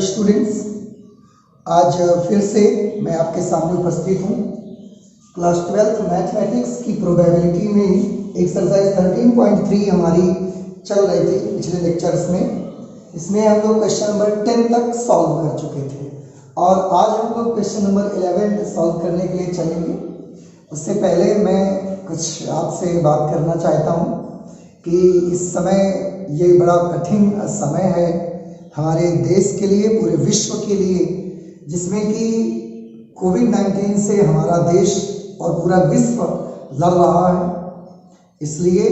Students, आज फिर से मैं आपके सामने उपस्थित हूँ। क्लास 12th मैथमेटिक्स की प्रोबेबिलिटी में एक्सरसाइज 13.3 हमारी चल रही थी पिछले लेक्चर्स में। इसमें हम लोग क्वेश्चन नंबर 10 तक सॉल्व कर चुके थे और आज हम लोग क्वेश्चन नंबर 11 सॉल्व करने के लिए चलेंगे। उससे पहले मैं कुछ आपसे बात करना चाहता हूँ कि इस समय ये बड़ा कठिन समय है हमारे देश के लिए, पूरे विश्व के लिए, जिसमें कि कोविड-19 से हमारा देश और पूरा विश्व लड़ रहा है। इसलिए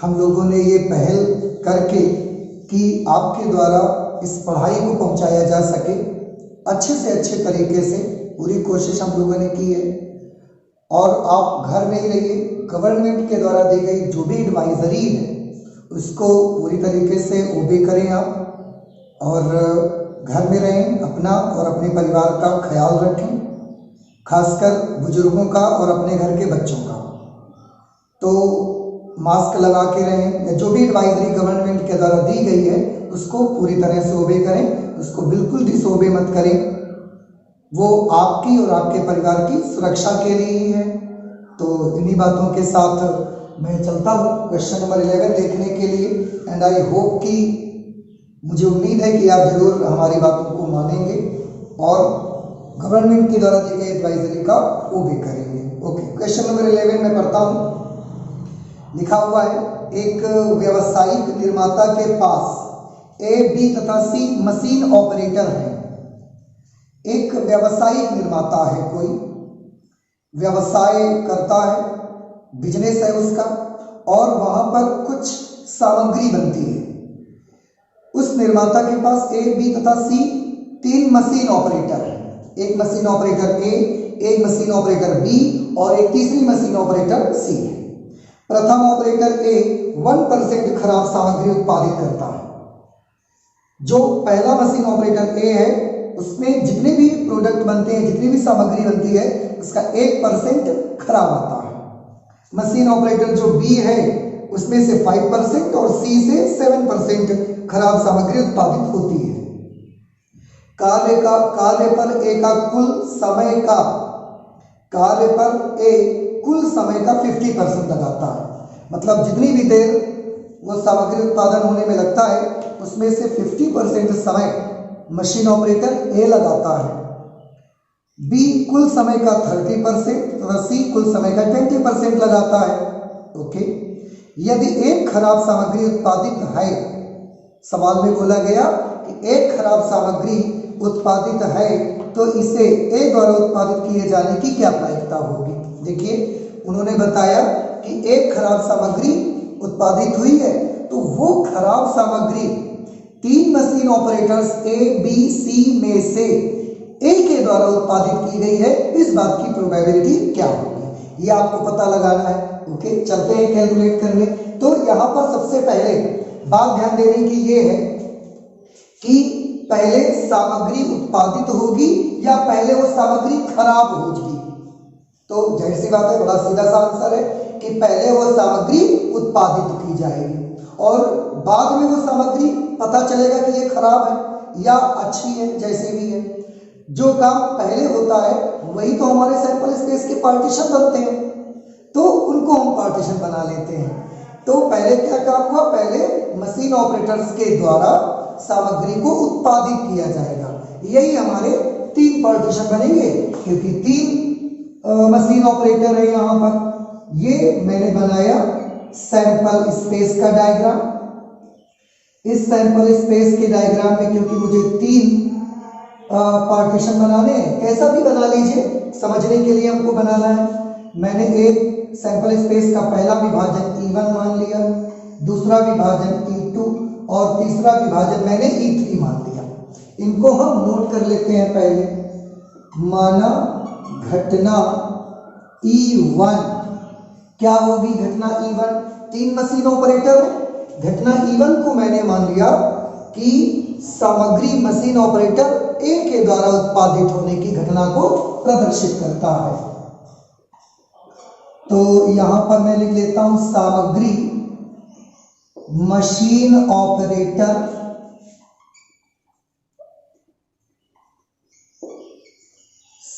हम लोगों ने ये पहल करके कि आपके द्वारा इस पढ़ाई को पहुंचाया जा सके अच्छे से अच्छे तरीके से, पूरी कोशिश हम लोगों ने की है। और आप घर में ही रहिए, गवर्नमेंट के द्वारा दी गई जो भी एडवाइजरी है उसको पूरी तरीके से ओबे करें आप, और घर में रहें, अपना और अपने परिवार का ख्याल रखें, खासकर बुजुर्गों का और अपने घर के बच्चों का। तो मास्क लगा के रहें, जो भी एडवाइजरी गवर्नमेंट के द्वारा दी गई है उसको पूरी तरह से ओबे करें, उसको बिल्कुल डिसओबे मत करें। वो आपकी और आपके परिवार की सुरक्षा के लिए ही है। तो इन्हीं बातों के साथ मैं चलता हूँ क्वेश्चन नंबर 11 देखने के लिए। एंड आई होप कि मुझे उम्मीद है कि आप जरूर हमारी बातों को मानेंगे और गवर्नमेंट के द्वारा दी गई एडवाइजरी का ओबे करेंगे। ओके, क्वेश्चन नंबर 11 में पढ़ता हूँ। लिखा हुआ है, एक व्यावसायिक निर्माता के पास ए, बी तथा सी मशीन ऑपरेटर हैं। एक व्यावसायिक निर्माता है, कोई व्यवसाय करता है, बिजनेस है उसका, और वहां पर कुछ सामग्री बनती है। उस निर्माता के पास ए, बी तथा सी 3 मशीन ऑपरेटर है। एक मशीन ऑपरेटर ए, एक मशीन ऑपरेटर बी और एक तीसरी मशीन ऑपरेटर सी है। प्रथम ऑपरेटर ए 1% खराब सामग्री उत्पादित करता है। जो पहला मशीन ऑपरेटर ए है उसमें जितने भी प्रोडक्ट बनते हैं, जितनी भी सामग्री बनती है, उसका 1% खराब आता है। मशीन ऑपरेटर जो बी है उसमें से 5% और सी से 7% खराब सामग्री उत्पादित होती है। कार्य पर ए का कुल समय का 50% लगाता है। मतलब जितनी भी देर वो सामग्री उत्पादन होने में लगता है उसमें से 50% समय मशीन ऑपरेटर ए लगाता है। बी कुल समय का 30% तथा सी कुल समय का 20% लगाता है। ओके, यदि एक खराब सामग्री उत्पादित है, सवाल में बोला गया कि एक खराब सामग्री उत्पादित है तो इसे ए द्वारा उत्पादित किए जाने की क्या प्रायिकता होगी। देखिए, उन्होंने बताया कि एक खराब सामग्री उत्पादित हुई है तो वो खराब सामग्री 3 मशीन ऑपरेटर्स ए, बी, सी में से ए के द्वारा उत्पादित की गई है। इस बात की प्रोबेबिलिटी क्या होगी, ये आपको पता लगाना है। ओके, चलते हैं कैलकुलेट करने। तो यहाँ पर सबसे पहले बात ध्यान देने की ये है कि पहले सामग्री उत्पादित होगी या पहले वो सामग्री खराब होगी। तो जाहिर सी बात है, बड़ा सीधा सा आंसर है कि पहले वो सामग्री उत्पादित की जाएगी और बाद में वो सामग्री पता चलेगा कि ये खराब है या अच्छी है, जैसे भी है। जो काम पहले होता है वही तो हमारे सैंपल स्पेस के पार्टीशन बनते हैं, तो उनको हम पार्टीशन बना लेते हैं। तो पहले क्या काम हुआ, पहले मशीन ऑपरेटर्स के द्वारा सामग्री को उत्पादित किया जाएगा। यही हमारे 3 पार्टीशन बनेंगे क्योंकि 3 मशीन ऑपरेटर है यहाँ पर। ये मैंने बनाया सैंपल स्पेस का डायग्राम। इस सैंपल स्पेस के डायग्राम में क्योंकि मुझे 3 पार्टीशन बनाने हैं, कैसा भी बना लीजिए, समझने के लिए हमको बनाना है। मैंने एक सैंपल स्पेस का पहला विभाजन E1 मान लिया, दूसरा विभाजन E2 और तीसरा विभाजन मैंने E3 मान लिया। इनको हम नोट कर लेते हैं। पहले माना घटना E1, क्या होगी घटना E1? 3 मशीन ऑपरेटर है। घटना E1 को मैंने मान लिया कि सामग्री मशीन ऑपरेटर ए के द्वारा उत्पादित होने की घटना को प्रदर्शित करता है। तो यहां पर मैं लिख लेता हूं सामग्री मशीन ऑपरेटर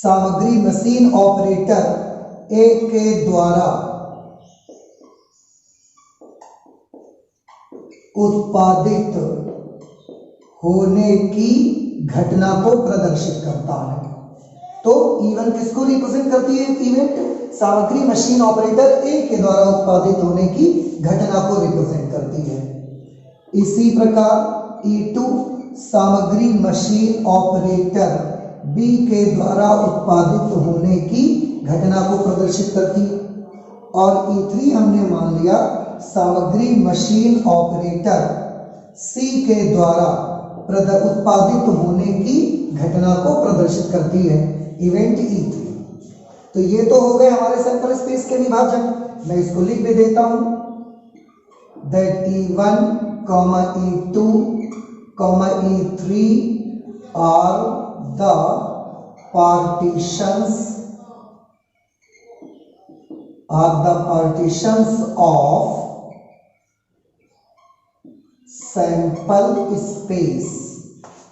सामग्री मशीन ऑपरेटर ए के द्वारा उत्पादित होने की घटना को प्रदर्शित करता है। तो E1 किसको रिप्रेजेंट करती है? इवेंट सामग्री मशीन ऑपरेटर ए के द्वारा उत्पादित होने की घटना को रिप्रेजेंट करती है। इसी प्रकार E2 सामग्री मशीन ऑपरेटर बी के द्वारा उत्पादित होने की घटना को प्रदर्शित करती है। और E3 हमने मान लिया सामग्री मशीन ऑपरेटर सी के द्वारा उत्पादित होने की घटना को प्रदर्शित करती है, इवेंट E3। तो ये तो हो गए हमारे सैंपल स्पेस के विभाजन। मैं इसको लिख भी देता हूं that E1, E2, E3 are the partitions of sample space.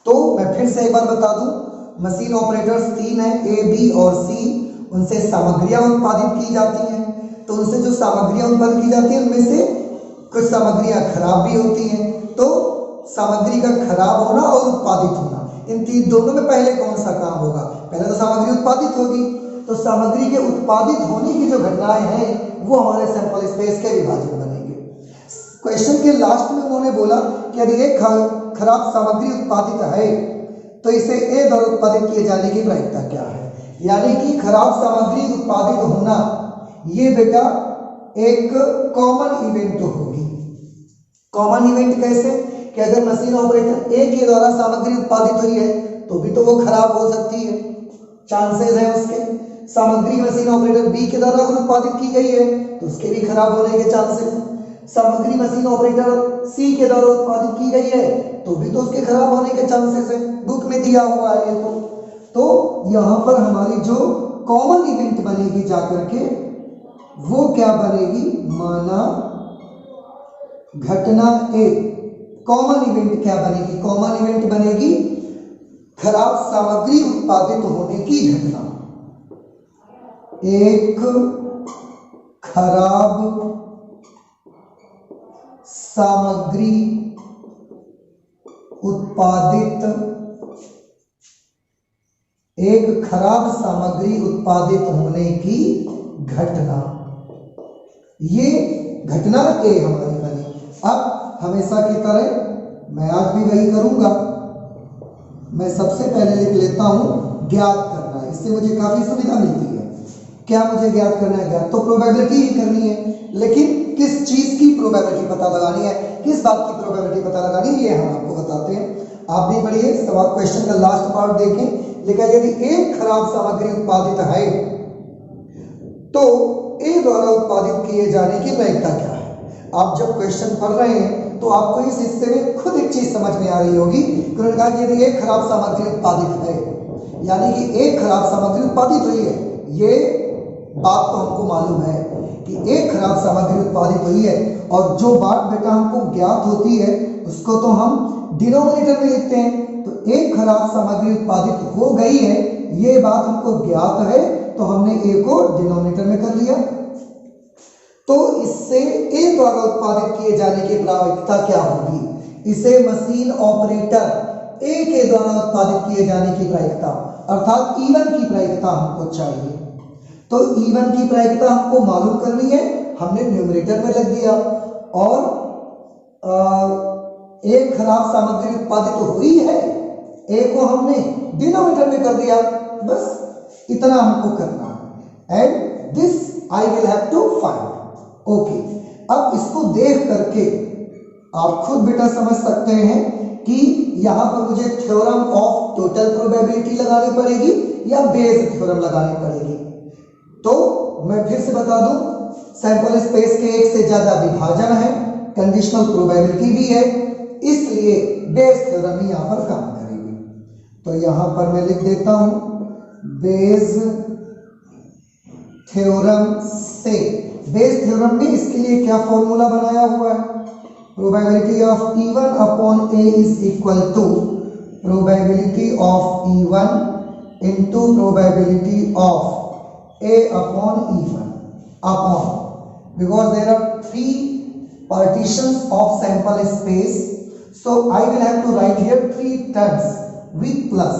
तो मैं फिर से एक बार बता दूं, मशीन ऑपरेटर्स 3 हैं, ए, बी और सी। उनसे सामग्रियां उत्पादित की जाती हैं। तो उनसे जो सामग्रियां उत्पादित की जाती हैं उनमें से कुछ सामग्रियां खराब भी होती हैं। तो सामग्री का खराब होना और उत्पादित होना, इन तीन दोनों में पहले कौन सा काम होगा? पहले तो सामग्री उत्पादित होगी। तो सामग्री के उत्पादित होने की जो घटनाएं हैं वो हमारे सैंपल स्पेस के विभाजन बनेंगे। क्वेश्चन के लास्ट में उन्होंने बोला कि यदि एक खराब सामग्री उत्पादित है तो इसे ए द्वारा उत्पादित किए जाने की प्रायिकता क्या है? यानी कि खराब सामग्री उत्पादित होना ये बेटा एक कॉमन इवेंट होगी। कॉमन इवेंट कैसे? कि अगर मशीन ऑपरेटर ए के द्वारा सामग्री उत्पादित हुई है तो भी तो वो खराब हो सकती है, चांसेस है उसके। सामग्री मशीन ऑपरेटर बी के द्वारा उत्पादित की गई है तो उसके भी खराब होने के चांसेस हैं। सामग्री मशीन ऑपरेटर सी के द्वारा उत्पादित की गई है तो भी तो उसके खराब होने के चांसेस हैं, बुक में दिया हुआ है ये तो यहां पर हमारी जो कॉमन इवेंट बनेगी जाकर के वो क्या बनेगी? माना घटना ए। कॉमन इवेंट क्या बनेगी? कॉमन इवेंट बनेगी खराब सामग्री उत्पादित होने की घटना। एक खराब सामग्री उत्पादित होने की घटना, ये घटना ए हमारी बनी। अब हमेशा की तरह मैं आज भी वही करूंगा, मैं सबसे पहले लिख लेता हूं ज्ञात करना। इससे मुझे काफी सुविधा मिलती है। क्या मुझे ज्ञात करना है? ज्ञात तो प्रोबेबिलिटी ही करनी है, लेकिन किस चीज की प्रोबेबिलिटी पता लगानी है, किस बात की प्रोबेबिलिटी पता लगानी है, ये हम आपको बताते हैं। आप भी पढ़िए, सवाल क्वेश्चन का लास्ट पार्ट देखें। लिखा यदि एक खराब सामग्री उत्पादित है तो ए द्वारा उत्पादित किए जाने की प्रायिकता क्या है? आप जब क्वेश्चन पढ़ रहे हैं तो आपको इस हिस्से में खुद एक चीज समझ में आ रही होगी। उन्होंने कहा कि यदि एक खराब सामग्री उत्पादित है, यानी कि एक खराब सामग्री उत्पादित हुई है, ये बात तो हमको मालूम है कि एक खराब सामग्री उत्पादित हुई है। और जो बात बेटा हमको ज्ञात होती है उसको तो हम डिनोमिनेटर में लिखते हैं। तो एक खराब सामग्री उत्पादित हो गई है, ये बात हमको ज्ञात है, तो हमने ए को डिनोमिनेटर में कर लिया। तो इससे ए द्वारा उत्पादित किए जाने की प्रायिकता क्या होगी? इसे मशीन ऑपरेटर ए के द्वारा उत्पादित किए जाने की प्रायिकता, अर्थात E1 की प्रायिकता हमको चाहिए। तो E1 की प्रायिकता हमको मालूम करनी है, हमने न्यूमरेटर में लग दिया। और एक खराब सामग्री उत्पादित तो हुई है, ए को हमने डिनोमिनेटर में कर दिया, बस इतना हमको करना है। And this I will have to find. Okay, अब इसको देख करके आप खुद बेटा समझ सकते हैं कि यहां पर मुझे थ्योरम ऑफ टोटल प्रोबेबिलिटी लगानी पड़ेगी या बेस थ्योरम लगानी पड़ेगी। तो मैं फिर से बता दूं, सैंपल स्पेस के एक से ज्यादा विभाजन है, कंडीशनल प्रोबेबिलिटी भी है, इसलिए बेस थ्योरम ही यहां पर काम करेगी। तो यहां पर मैं लिख देता हूं बेस थ्योरम से। बेस थ्योरम में इसके लिए क्या फॉर्मूला बनाया हुआ है? Probability of E1 upon A is equal to probability of E1 into probability of A upon E1 upon, because there are 3 partitions of sample space, so I will have to write here 3 terms with plus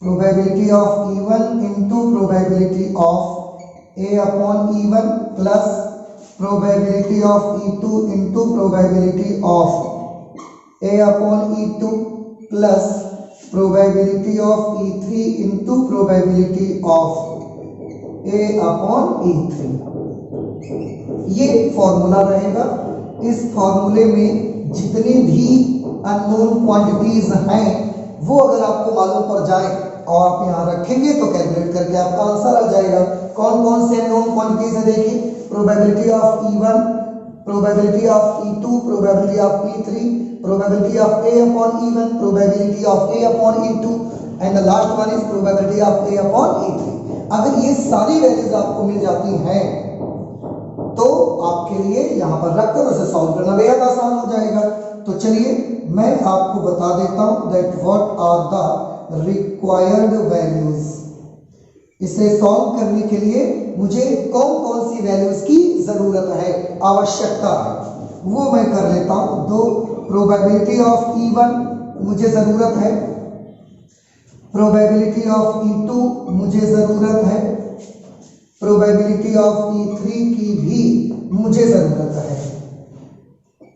probability of E1 into probability of A upon E1 plus probability of E2 into probability of A upon E2 plus probability of E3 into probability of A upon E3। ये formula रहेगा। इस फॉर्मूले में जितनी भी unknown quantities हैं वो अगर आपको मालूम पड़ जाए और आप यहाँ रखेंगे तो कैलकुलेट करके आपका आंसर आ जाएगा। कौन कौन से अननोन क्वांटिटीज है देखिए, probability of E1, probability of E2, probability of E3, probability of A upon E1, probability of A upon E2 and the last one is probability of A upon E3। अगर ये सारी values आपको मिल जाती हैं तो आपके लिए यहाँ पर रखकर उसे सॉल्व करना बेहद आसान हो जाएगा। तो चलिए मैं आपको बता देता हूँ that what are the required values. इसे सॉल्व करने के लिए मुझे कौन कौन सी वैल्यूज की जरूरत है, आवश्यकता है, वो मैं कर लेता हूँ। दो प्रोबेबिलिटी ऑफ E1 मुझे जरूरत है, प्रोबेबिलिटी ऑफ E2 मुझे जरूरत है, प्रोबेबिलिटी ऑफ E3 की भी मुझे जरूरत है।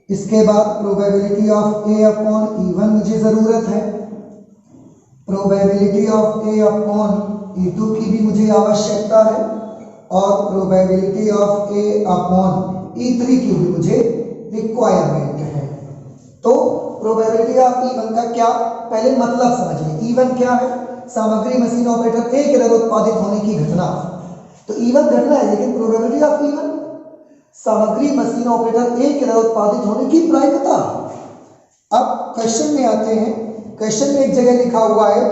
इसके बाद probability of A upon E1 मुझे जरूरत है, probability of A upon E2 की भी मुझे आवश्यकता है और probability of A upon E3 की भी मुझे रिक्वायरमेंट है। तो प्रोबेबिलिटी ऑफ E1 का क्या, पहले मतलब समझिए। E1 क्या है? सामग्री मशीन ऑपरेटर ए के द्वारा उत्पादित होने की घटना। तो E1 घटना है, लेकिन प्रोबेबिलिटी ऑफ E1 सामग्री मशीन ऑपरेटर ए के द्वारा उत्पादित होने की प्रायिकता। अब क्वेश्चन में आते हैं। क्वेश्चन में एक जगह लिखा हुआ है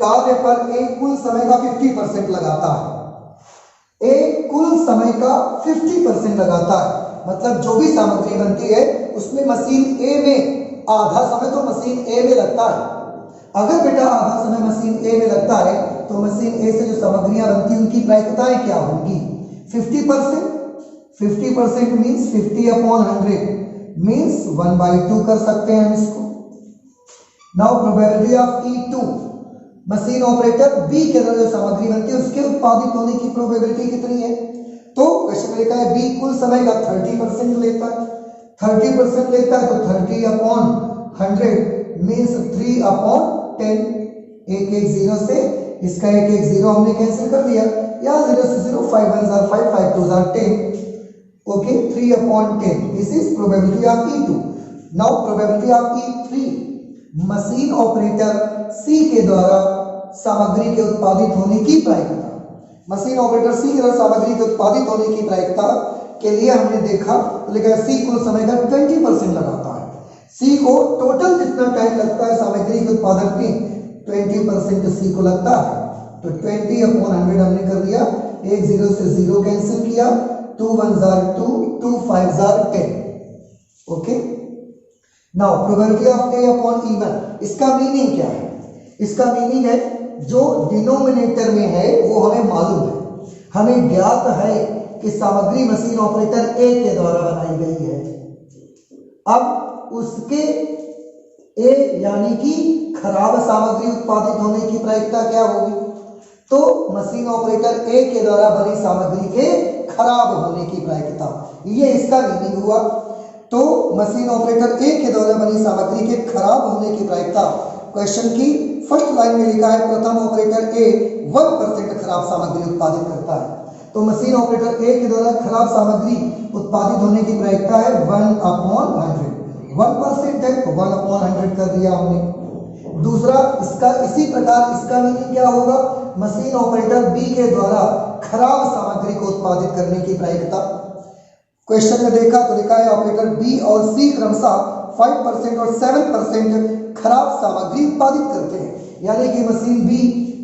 कार्य पर ए कुल समय का 50% लगाता है। ए कुल समय का 50% लगाता है, मतलब जो भी सामग्री बनती है उसमें मशीन ए में आधा समय तो मशीन ए में लगता है। अगर बेटा आधा समय मशीन ए में लगता है तो मशीन ए से जो सामग्रियां बनती हैं उनकी प्रायिकताएं क्या होंगी? 50%। 50% मीन्स 50 अपॉन 100 मीन्स 1/2 कर सकते हैं हम इसको। Now probability of E2, machine operator B के अंदर जो सामग्री बनती है उसके उत्पादित होने की प्रोबेबिलिटी कितनी है? तो क्वेश्चन में लिखा है बी कुल समय का 30% लेता है। 30% लेता है तो 30 अपॉन 100 मीन्स 3 अपॉन 10। एक एक जीरो से इसका एक एक जीरो हमने कैंसिल कर दिया, या 0 से 0, 5 1 are 5, 5 2 are 10। Okay, 3 upon 10, this is probability of E2। Now probability of E3, machine operator C के द्वारा सामग्री के उत्पादित होने की प्रायिकता। मशीन ऑपरेटर सी के द्वारा सामग्री के उत्पादित होने की प्रायिकता के लिए हमने देखा, लिखा सी कुल समय का 20% लगाता है। सी को टोटल जितना टाइम लगता है सामग्री के उत्पादन में 20% सी को लगता है। तो 20 अपॉन 100 हमने कर दिया, एक जीरो से जीरो कैंसिल किया, 2 1 are 2, 2 5 are 10। Okay, now probability of A upon E1, इसका मीनिंग क्या है? इसका मीनिंग है जो डिनोमिनेटर में है वो हमें मालूम है, हमें ज्ञात है कि सामग्री मशीन ऑपरेटर ए के द्वारा बनाई गई है। अब उसके ए यानी कि खराब सामग्री उत्पादित होने की प्रायिकता क्या होगी? तो मशीन ऑपरेटर ए के द्वारा बनी सामग्री के खराब होने की प्रायिकता, ये इसका मीनिंग हुआ। तो मशीन ऑपरेटर ए के द्वारा बनी सामग्री के खराब होने की प्रायिकता क्वेश्चन की फर्स्ट लाइन में लिखा है प्रथम ऑपरेटर ए 1% खराब सामग्री उत्पादित करता है। तो मशीन ऑपरेटर ए के द्वारा खराब सामग्री उत्पादित होने की प्रायिकता है 1 अपॉन 100। 1% है तो 1 अपॉन 100 कर दिया हमने। दूसरा इसका इसी प्रकार इसका मीनिंग क्या होगा? मशीन ऑपरेटर बी के द्वारा खराब सामग्री को उत्पादित करने की प्रायिकता। क्वेश्चन में देखा तो लिखा है ऑपरेटर बी और सी क्रमशः 5% और 7% खराब सामग्री उत्पादित करते हैं, यानी कि मशीन बी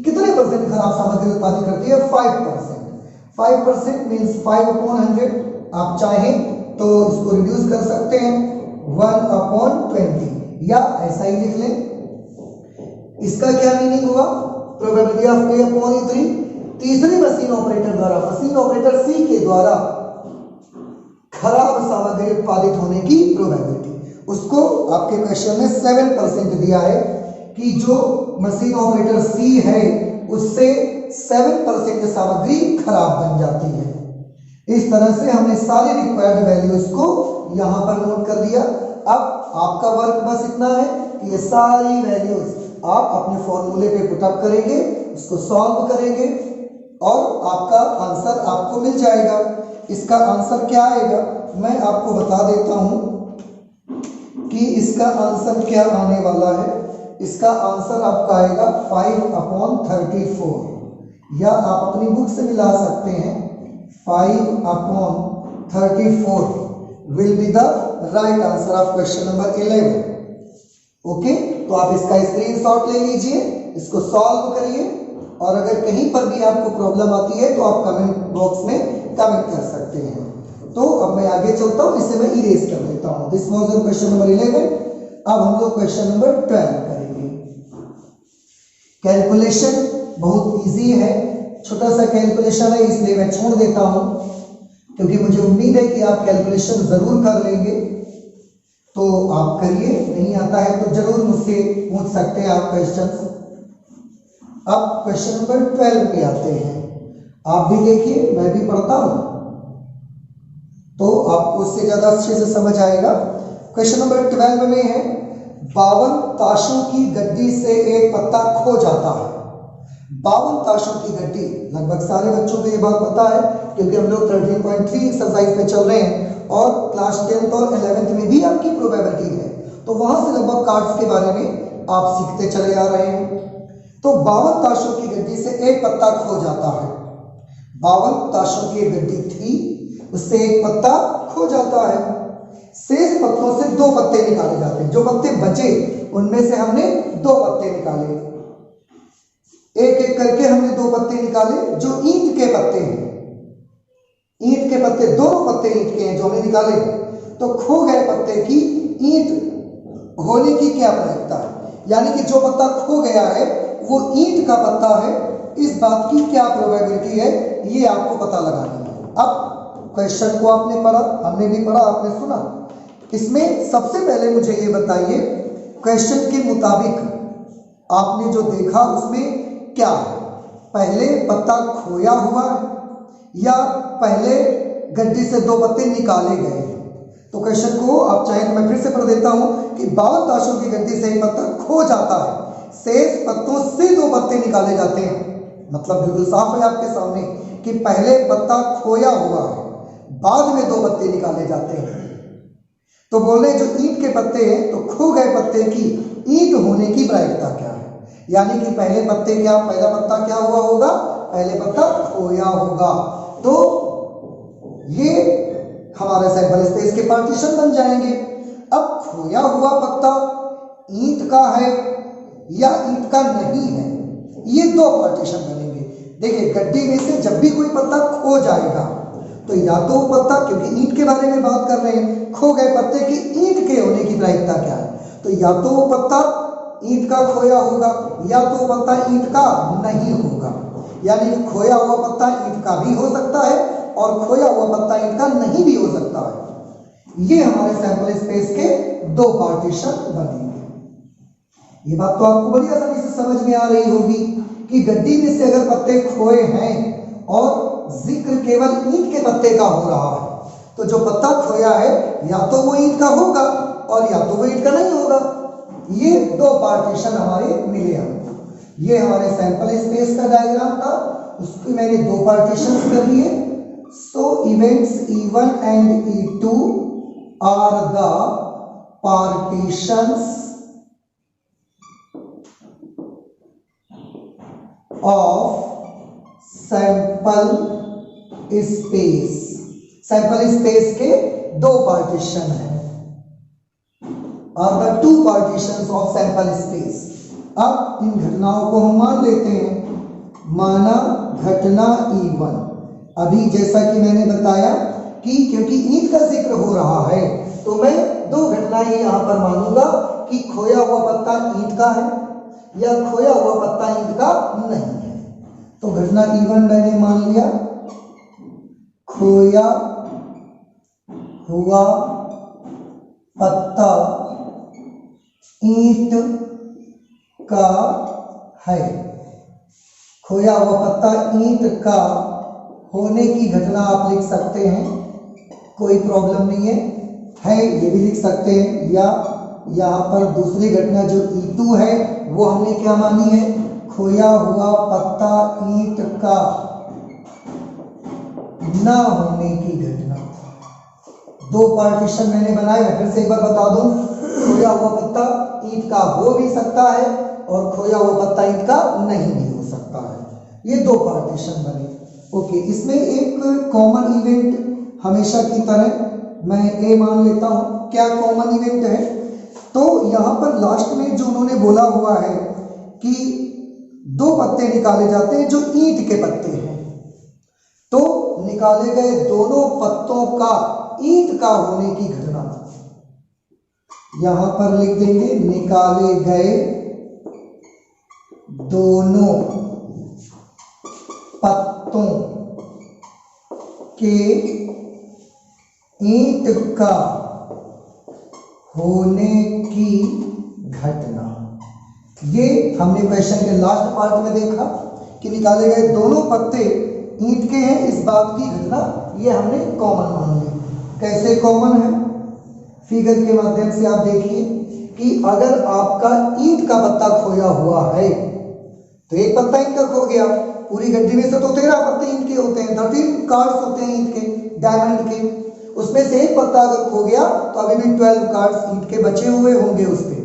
कितने परसेंट खराब सामग्री उत्पादित करती है? 5%। 5% मीन्स 5 अपॉन 100। आप चाहें तो इसको रिड्यूस कर सकते हैं 1 अपॉन 20, या ऐसा ही लिख लें। इसका क्या मीनिंग हुआ? Probability of A upon E3, तीसरे मशीन ऑपरेटर द्वारा, मशीन ऑपरेटर C के द्वारा खराब सामग्री उत्पादित होने की प्रोबेबिलिटी, उसको आपके क्वेश्चन में 7% दिया है कि जो मशीन ऑपरेटर C है उससे 7% सामग्री खराब बन जाती है। इस तरह से हमने सारी रिक्वायर्ड वैल्यूज को यहां पर नोट कर दिया। अब आपका वर्क बस इतना है कि ये सारी वैल्यूज आप अपने फॉर्मूले पे पुटअप करेंगे, इसको सॉल्व करेंगे और आपका आंसर आपको मिल जाएगा। इसका आंसर क्या आएगा मैं आपको बता देता हूं कि इसका आंसर क्या आने वाला है। इसका आंसर आपका आएगा 5/34, या आप अपनी बुक से मिला सकते हैं। 5/34 will be the right answer of question number 11। Okay, तो आप इसका स्क्रीनशॉट ले लीजिए, इसको सॉल्व करिए और अगर कहीं पर भी आपको प्रॉब्लम आती है तो आप कमेंट बॉक्स में कमेंट कर सकते हैं। तो अब मैं आगे चलता हूं, इसे मैं इरेज कर देता हूं। This was your question number 11। अब हम लोग क्वेश्चन नंबर 12 करेंगे। कैलकुलेशन बहुत इजी है, छोटा सा कैलकुलेशन है इसलिए मैं छोड़ देता हूं क्योंकि मुझे उम्मीद है कि आप कैलकुलेशन जरूर कर लेंगे। तो आप करिए, नहीं आता है तो जरूर मुझसे पूछ सकते हैं आप क्वेश्चन। अब क्वेश्चन नंबर 12 पे आते हैं। आप भी देखिए, मैं भी पढ़ता हूं तो आपको उससे ज्यादा अच्छे से समझ आएगा। क्वेश्चन नंबर 12 में है 52 ताशों की गड्डी से एक पत्ता खो जाता है। 52 ताशों की गड्डी, लगभग सारे बच्चों को ये बात पता है क्योंकि हम लोग 13.3 एक्सरसाइज में चल रहे हैं और क्लास 10th और 11th में भी आपकी प्रोबेबिलिटी है, तो वहां से लगभग कार्ड्स के बारे में आप सीखते चले आ रहे हैं। तो 52 ताशों की गड्डी से एक पत्ता खो जाता है। 52 ताशों की गड्डी थी, उससे एक पत्ता खो जाता है। शेष पत्तों से 2 पत्ते निकाले जाते हैं। जो पत्ते बचे उनमें से हमने 2 पत्ते निकाले, एक एक करके हमने 2 पत्ते निकाले जो ईंट के पत्ते हैं। ईंट के पत्ते, दोनों पत्ते ईंट के हैं जो हमने निकाले। तो खो गए पत्ते की ईंट होने की क्या प्रायिकता है, यानी कि जो पत्ता खो गया है वो ईंट का पत्ता है, इस बात की क्या प्रोबेबिलिटी है ये आपको पता लगाना है। अब क्वेश्चन को आपने पढ़ा, हमने भी पढ़ा, आपने सुना। इसमें सबसे पहले मुझे ये बताइए क्वेश्चन के मुताबिक आपने जो देखा उसमें क्या है, पहले पत्ता खोया हुआ है या पहले गड्डी से 2 पत्ते निकाले गए। तो क्वेश्चन को आप चाहे तो मैं फिर से पढ़ देता हूं कि 52 ताशों की गड्डी से एक पत्ता खो जाता है, शेष पत्तों से 2 पत्ते निकाले जाते हैं। मतलब बिल्कुल साफ है आपके सामने कि पहले पत्ता खोया हुआ है, बाद में 2 पत्ते निकाले जाते हैं। तो बोले जो ईंट के पत्ते हैं, तो खो गए पत्ते की ईंट होने की प्रायिकता क्या है, यानी कि पहले पहला पत्ता क्या हुआ होगा, पहले पत्ता खोया होगा। तो ये हमारे सैंपल स्पेस के पार्टीशन बन जाएंगे। अब खोया हुआ पत्ता ईंट का है या ईंट का नहीं है, ये 2 पार्टीशन बनेंगे। देखिए, गड्डी में से जब भी कोई पत्ता खो जाएगा तो या तो वो पत्ता, क्योंकि ईंट के बारे में बात कर रहे हैं, खो गए पत्ते की ईंट के होने की प्रायिकता क्या है, तो या तो वो पत्ता ईंट का खोया होगा या तो वो पत्ता ईंट का नहीं होगा। यानी कि खोया हुआ पत्ता ईंट का भी हो सकता है और खोया हुआ पत्ता ईंट का नहीं भी हो सकता है। ये हमारे सैंपल स्पेस के 2 पार्टीशन बनेंगे। ये बात तो आपको बड़ी आसानी से समझ में आ रही होगी कि गड्डी में से अगर पत्ते खोए हैं और जिक्र केवल ईंट के पत्ते का हो रहा है, तो जो पत्ता खोया है या तो वो ईंट का होगा और या तो वो ईंट का नहीं होगा। ये 2 पार्टीशन हमारे मिले हमको। ये हमारे सैंपल स्पेस का डायग्राम था, उसको मैंने 2 पार्टीशन कर लिए। So events E1 and E2 are the partitions of sample space. Sample space के 2 पार्टीशन हैं, are the 2 partitions of sample space. अब इन घटनाओं को हम मान लेते हैं। माना घटना E1, अभी जैसा कि मैंने बताया कि क्योंकि ईंट का जिक्र हो रहा है तो मैं 2 घटनाएं यहां पर मानूंगा कि खोया हुआ पत्ता ईंट का है या खोया हुआ पत्ता ईंट का नहीं है। तो घटना E1 मैंने मान लिया, खोया हुआ पत्ता ईंट का है। खोया हुआ पत्ता ईंट का होने की घटना आप लिख सकते हैं, कोई प्रॉब्लम नहीं है ये भी लिख सकते हैं। या यहाँ पर दूसरी घटना जो E2 है वो हमने क्या मानी है, खोया हुआ पत्ता ईंट का न होने की घटना। दो पार्टीशन मैंने बनाए, मैं फिर से एक बार बता दूं, खोया हुआ पत्ता ईंट का हो भी सकता है और खोया हुआ पत्ता ईंट का नहीं भी हो सकता है। ये दो पार्टीशन बने। ओके, इसमें एक कॉमन इवेंट हमेशा की तरह मैं ए मान लेता हूं। क्या कॉमन इवेंट है, तो यहां पर लास्ट में जो उन्होंने बोला हुआ है कि दो पत्ते निकाले जाते हैं जो ईंट के पत्ते हैं, तो निकाले गए दोनों पत्तों का ईंट का होने की घटना यहां पर लिख देंगे, निकाले गए दोनों पत्तों के ईंट का होने की घटना। ये हमने क्वेश्चन के लास्ट पार्ट में देखा कि निकाले गए दोनों पत्ते ईंट के हैं, इस बात की घटना ये हमने कॉमन मान ली। कैसे कॉमन है, फिगर के माध्यम से आप देखिए कि अगर आपका ईंट का पत्ता खोया हुआ है तो एक पत्ता ईंट का खो गया, पूरी गड्डी में से तो 13 पत्ते ईंट के होते हैं, 13 कार्ड्स होते हैं ईंट के, डायमंड के, उसमें से एक पत्ता अगर खो गया तो अभी भी 12 कार्ड्स ईंट के बचे हुए होंगे उस पे,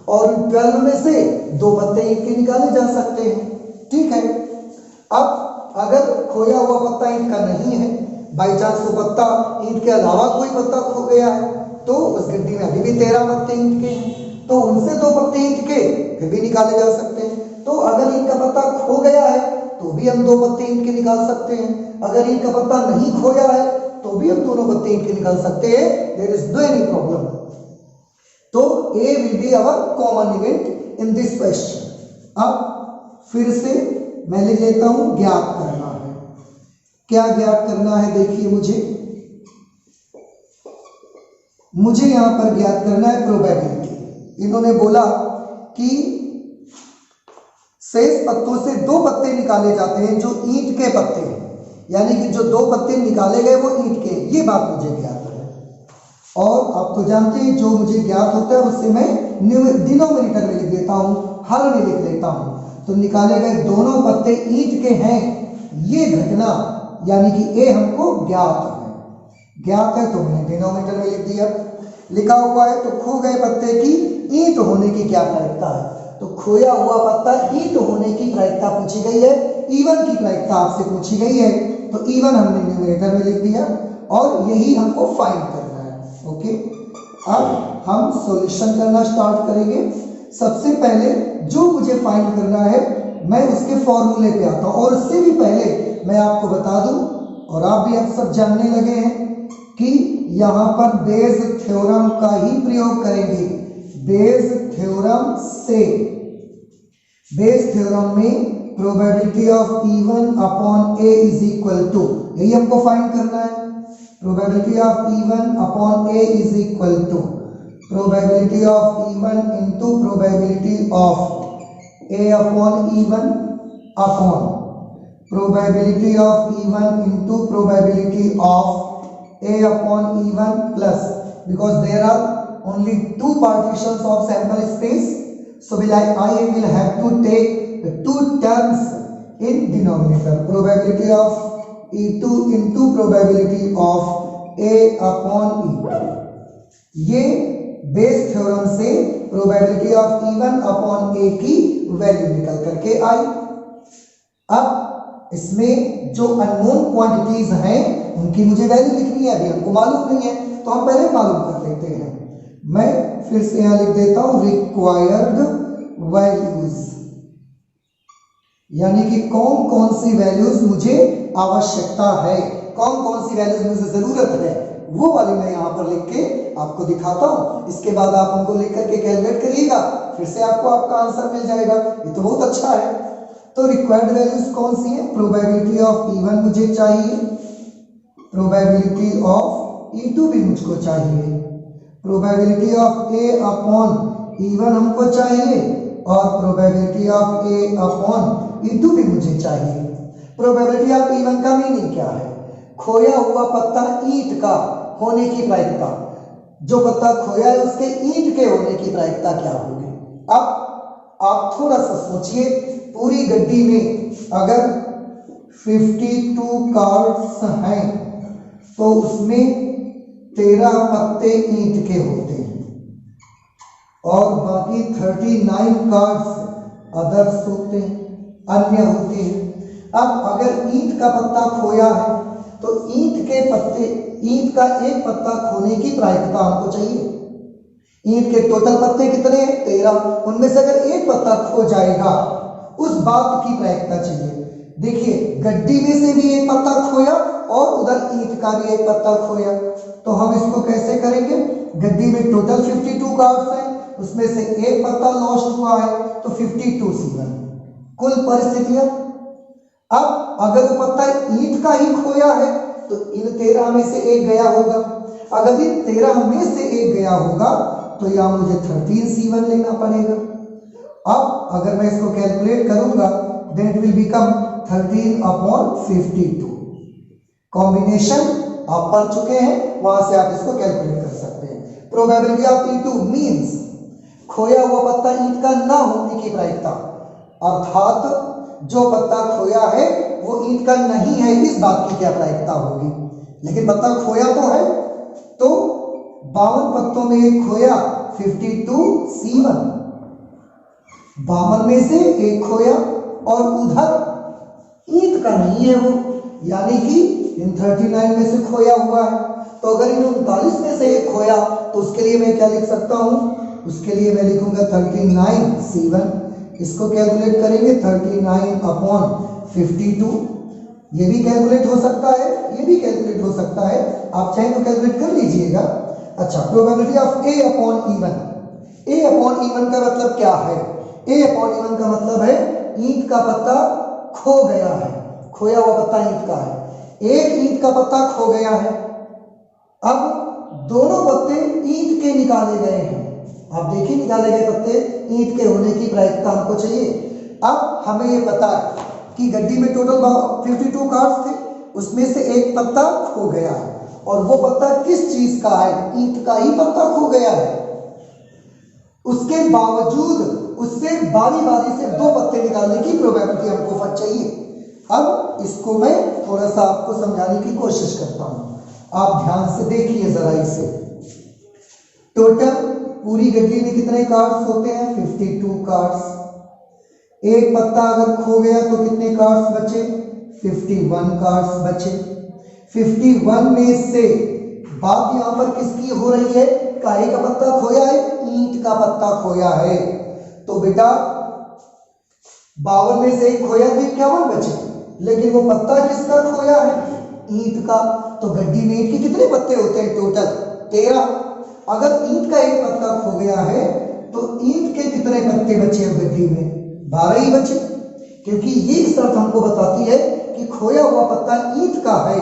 और 12 में से दो पत्ते ईंट के निकाले जा सकते हैं। ठीक है, अब अगर खोया हुआ पत्ता ईंट का नहीं है, बाई चांस वो पत्ता ईंट के अलावा कोई पत्ता खो गया है, तो उस गड्डी में अभी भी 13 पत्ते ईंट के हैं, तो उनसे दो पत्ते ईंट के फिर भी निकाले जा सकते हैं। तो अगर ईंट का पत्ता खो गया है तो भी हम दो पत्ते ईंट के निकाल सकते हैं, अगर ईंट का पत्ता नहीं खोया है तो भी हम दोनों पत्ते ईंट के निकाल सकते हैं, there is no any problem. तो A will be our common event in this question. अब फिर से मैं लिख लेता हूं, ज्ञात करना है। क्या ज्ञात करना है, देखिए मुझे यहां पर ज्ञात करना है प्रोबेबिलिटी। इन्होंने बोला कि शेष पत्तों से दो पत्ते निकाले जाते हैं जो ईंट के पत्ते हैं, यानी कि जो दो पत्ते निकाले गए वो ईंट के, ये बात मुझे ज्ञात है। और आप तो जानते हैं जो मुझे ज्ञात होता है उससे मैं डिनोमिनेटर में लिख देता हूं, हर में लिख लेता हूं। तो निकाले गए दोनों पत्ते ईंट के हैं, ये घटना यानी कि ए हमको ज्ञात है तो मैंने डिनोमिनेटर में लिख दिया। लिखा हुआ है तो खो गए पत्ते की ईंट होने की क्या प्रायिकता है, तो खोया हुआ पत्ता ईंट होने की प्रायिकता पूछी गई है, E1 की प्रायिकता आपसे पूछी गई है, तो E1 हमने न्यूमरेटर में लिख दिया और यही हमको फाइंड करना है। ओके, अब हम सॉल्यूशन करना स्टार्ट करेंगे। सबसे पहले जो मुझे फाइंड करना है मैं उसके फॉर्मूले पे आता हूं, और उससे भी पहले मैं आपको बता दूं और आप भी अब सब जानने लगे हैं कि यहां पर बेज थ्योरम का ही प्रयोग करेंगे। बेज थ्योरम से, बेज थ्योरम में probability of E1 upon A is equal to, यही हमको फाइंड करना है, probability of E1 upon A is equal to probability of E1 into probability of A upon E1 upon probability of E1 into probability of A upon E1 plus, because there are only two partitions of sample space, so I will have to take the two terms in denominator, probability of E2 into probability of A upon E2। ये base theorem से probability of E1 upon A की value निकल करके आई। अब इसमें जो unknown quantities हैं उनकी मुझे वैल्यू लिखनी है, अभी हमको मालूम नहीं है तो हम पहले मालूम कर लेते हैं। मैं फिर से यहां लिख देता हूं रिक्वायर्ड वैल्यूज, यानी कि कौन कौन सी वैल्यूज मुझे आवश्यकता है, कौन कौन सी वैल्यूज मुझे जरूरत है वो वाली मैं यहाँ पर लिख के आपको दिखाता हूँ। इसके बाद आप उनको लिख करके कैलकुलेट करिएगा, फिर से आपको आपका आंसर मिल जाएगा। ये तो बहुत अच्छा है। तो रिक्वायर्ड वैल्यूज कौन सी है? प्रोबेबिलिटी ऑफ E1 मुझे चाहिए, प्रोबेबिलिटी ऑफ E2 भी मुझको चाहिए, probability of A upon E1 हमको चाहिए और probability of A upon E2 भी मुझे चाहिए। प्रोबेबिलिटी ऑफ E1 का मीनिंग क्या है? खोया हुआ पत्ता ईंट का होने की प्रायिकता, जो पत्ता खोया है उसके ईंट के होने की प्रायिकता क्या होगी। अब आप थोड़ा सा सोचिए, पूरी गड्डी में अगर 52 कार्ड्स हैं तो उसमें 13 पत्ते ईंट के होते हैं और बाकी 39 कार्ड्स अदर्स होते हैं, अन्य होते हैं। अब अगर ईंट का पत्ता खोया है तो ईंट का एक पत्ता खोने की प्रायिकता हमको चाहिए। ईंट के टोटल पत्ते कितने हैं? 13। उनमें से अगर एक पत्ता खो जाएगा उस बात की प्रायिकता चाहिए। देखिए, गड्डी में से भी एक पत्ता खोया और उधर ईंट का भी एक पत्ता खोया, तो हम इसको कैसे करेंगे? गड्डी में टोटल 52 कार्ड्स हैं, उसमें से एक पत्ता लॉस्ट हुआ है तो 52 C1 कुल परिस्थितियां। अब अगर वो पत्ता ईंट का ही खोया है तो इन 13 में से एक गया होगा। अगर इन 13 में से एक गया होगा तो यहां मुझे 13 C1 लेना पड़ेगा। अब अगर मैं इसको कैलकुलेट करूंगा then it will become 13 upon 52। Combination आप पढ़ चुके हैं, वहां से आप इसको कैलकुलेट कर सकते हैं। प्रोबेबिलिटी ऑफ E2 मींस खोया हुआ पत्ता ईंट का ना होने की प्रायिकता, अर्थात जो पत्ता खोया है वो ईंट का नहीं है, इस बात की क्या प्रायिकता होगी। लेकिन पत्ता खोया तो है, तो 52 पत्तों में एक खोया 52 C1, 52 में से एक खोया और उधर ईंट का नहीं है वो, यानी कि इन 39 में से खोया हुआ है। तो अगर इन 39 में से एक खोया तो उसके लिए मैं क्या लिख सकता हूं? उसके लिए मैं लिखूंगा 39 C1। इसको कैलकुलेट करेंगे 39 अपॉन 52। ये भी कैलकुलेट हो सकता है, ये भी कैलकुलेट हो सकता है, आप चाहे तो कैलकुलेट कर लीजिएगा। अच्छा, probability of A upon E1। A upon E1 का मतलब क्या है? A अपॉन E1 का मतलब है ईंट का पत्ता खो गया है, खोया हुआ पत्ता ईंट का है। एक ईंट का पत्ता खो गया है, अब दोनों पत्ते ईंट के निकाले गए हैं। आप देखिए, निकाले गए पत्ते ईंट के होने की प्रायिकता हमको चाहिए। अब हमें ये पता है कि गड्डी में टोटल 52 कार्ड्स थे, उसमें से एक पत्ता खो गया है और वो पत्ता किस चीज का है? ईंट का ही पत्ता खो गया है। उसके बावजूद उससे बारी बारी से 2 पत्ते निकालने की प्रोबेबिलिटी हमको चाहिए। अब इसको मैं थोड़ा सा आपको समझाने की कोशिश करता हूं, आप ध्यान से देखिए जरा इसे। टोटल पूरी गड्डी में कितने कार्ड्स होते हैं? 52 कार्ड्स। एक पत्ता अगर खो गया तो कितने कार्ड्स बचे? 51 कार्ड्स बचे। 51 में से बात यहां पर किसकी हो रही है? काहे का पत्ता खोया है? ईंट का पत्ता खोया है। तो बेटा 52 में से एक खोया तो 51 बचे, लेकिन वो पत्ता किसका खोया है? ईंट का। तो गड्डी में ईंट के कितने पत्ते होते हैं? टोटल 13। अगर ईंट का एक पत्ता खो गया है तो ईंट के कितने पत्ते बचे हैं गड्डी में? 12 ही बचे, क्योंकि ये शर्त हमको बताती है कि खोया हुआ पत्ता ईंट का है।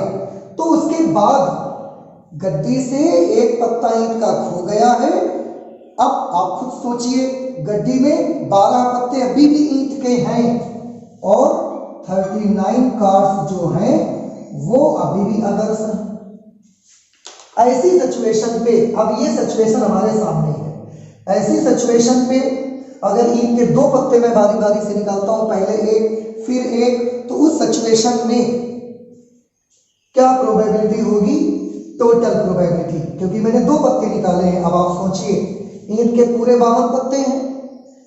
तो उसके बाद गड्डी से एक पत्ता ईंट का खो गया है। अब आप खुद सोचिए, गड्डी में 12 पत्ते अभी भी ईंट के हैं और 39 कार्ड्स जो हैं वो अभी भी अदर्स हैं। ऐसी सिचुएशन पे, अब ये सिचुएशन हमारे सामने है, ऐसी सिचुएशन पे अगर ईंट के 2 पत्ते मैं बारी बारी से निकालता हूं, पहले एक फिर एक, तो उस सिचुएशन में क्या प्रोबेबिलिटी होगी? टोटल प्रोबेबिलिटी, क्योंकि मैंने 2 पत्ते निकाले हैं। अब आप सोचिए, ईंट के पूरे 52 पत्ते हैं,